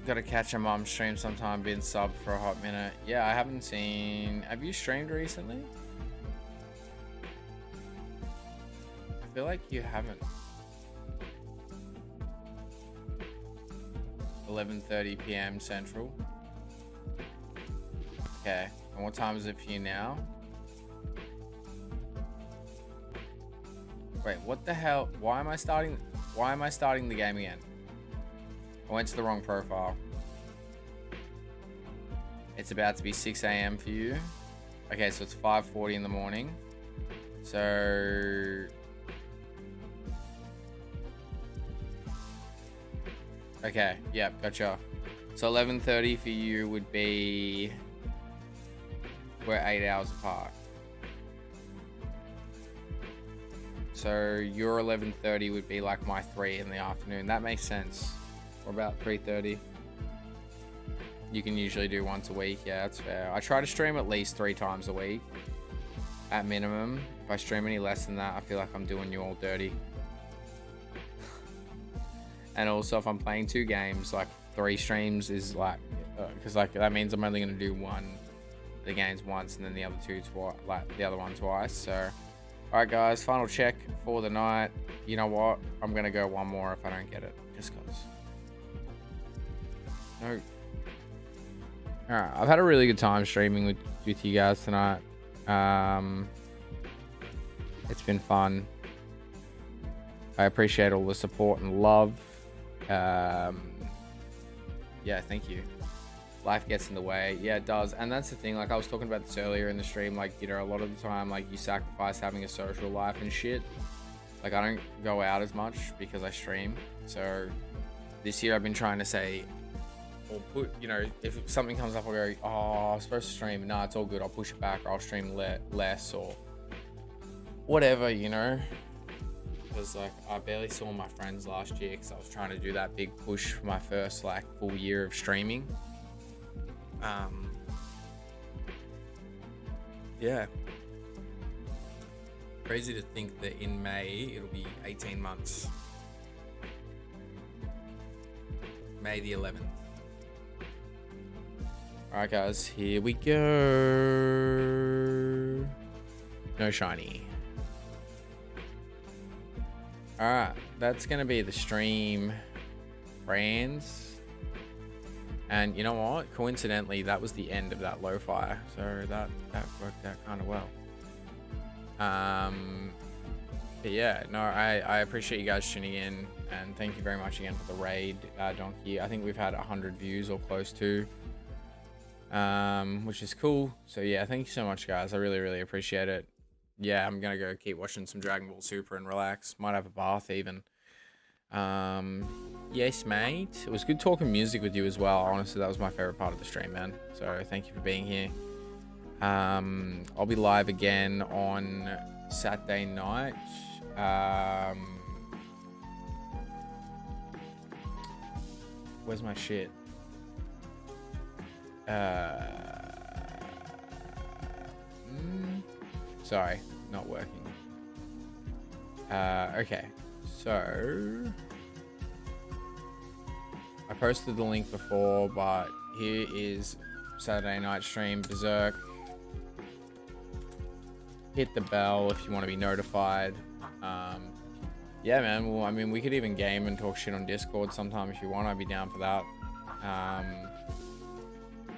Gotta catch a mom stream sometime, been subbed for a hot minute. Yeah, I haven't seen... Have you streamed recently? feel like you haven't. 11:30 p.m. Central. Okay, and what time is it for you now? Wait, what the hell? Why am I starting the game again? I went to the wrong profile. It's about to be 6 a.m. for you. Okay, so it's 5:40 in the morning. So okay, yeah, gotcha. So 11:30 for you would be, we're 8 hours apart. So your 11:30 would be like my 3 in the afternoon. That makes sense. Or about 3:30. You can usually do once a week. Yeah, that's fair. I try to stream at least 3 times a week at minimum. If I stream any less than that, I feel like I'm doing you all dirty. And also, if I'm playing 2 games, like 3 streams is like, because like that means I'm only gonna do the games once, and then the other 2 twice, like the other one twice. So, all right, guys, final check for the night. You know what? I'm gonna go one more if I don't get it, just cause. No. All right, I've had a really good time streaming with you guys tonight. It's been fun. I appreciate all the support and love. Yeah, thank you. Life gets in the way. Yeah, it does. And that's the thing, like I was talking about this earlier in the stream, like, you know, a lot of the time, like, you sacrifice having a social life and shit. Like, I don't go out as much because I stream. So this year I've been trying to say, or put, you know, if something comes up, I'll go, oh, I'm supposed to stream. Nah, it's all good. I'll push it back, or I'll stream less, or whatever, you know. Because like I barely saw my friends last year because I was trying to do that big push for my first like full year of streaming. Yeah, crazy to think that in May it'll be 18 months. May the 11th. All right, guys, here we go. No shiny. All right, that's gonna be the stream, friends. And you know what? Coincidentally, that was the end of that lo-fi, so that worked out kind of well. But yeah, no, I appreciate you guys tuning in, and thank you very much again for the raid, Donkey. I think we've had 100 views or close to, which is cool. So yeah, thank you so much, guys. I really appreciate it. Yeah, I'm gonna go keep watching some Dragon Ball Super and relax. Might have a bath even. Yes, mate. It was good talking music with you as well. Honestly, that was my favorite part of the stream, man. So thank you for being here. I'll be live again on Saturday night. Where's my shit? Sorry, not working. Okay, so I posted the link before, but here is Saturday night stream, Berserk. Hit the bell if you want to be notified. Yeah, man. Well, I mean, we could even game and talk shit on Discord sometime if you want. I'd be down for that.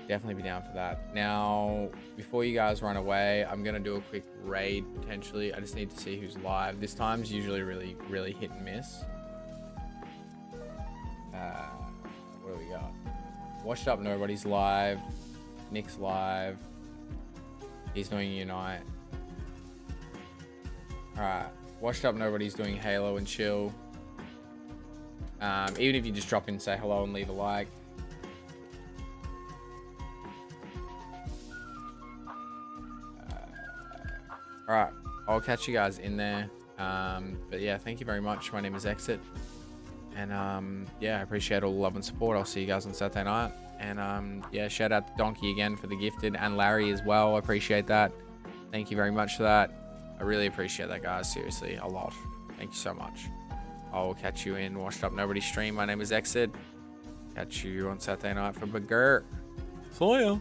Definitely be down for that. Now, before you guys run away, I'm gonna do a quick raid potentially. I just need to see who's live. This time's usually really hit and miss. What do we got? Washed Up Nobody's live. Nick's live. He's doing Unite. Alright. Washed Up Nobody's doing Halo and chill. Even if you just drop in, say hello and leave a like. Alright, I'll catch you guys in there. But yeah, thank you very much. My name is Exit. And yeah, I appreciate all the love and support. I'll see you guys on Saturday night. And yeah, shout out to Donkey again for the gifted, and Larry as well. I appreciate that. Thank you very much for that. I really appreciate that, guys. Seriously, a lot. Thank you so much. I'll catch you in Washed Up Nobody's stream. My name is Exit. Catch you on Saturday night for Bagger. See ya.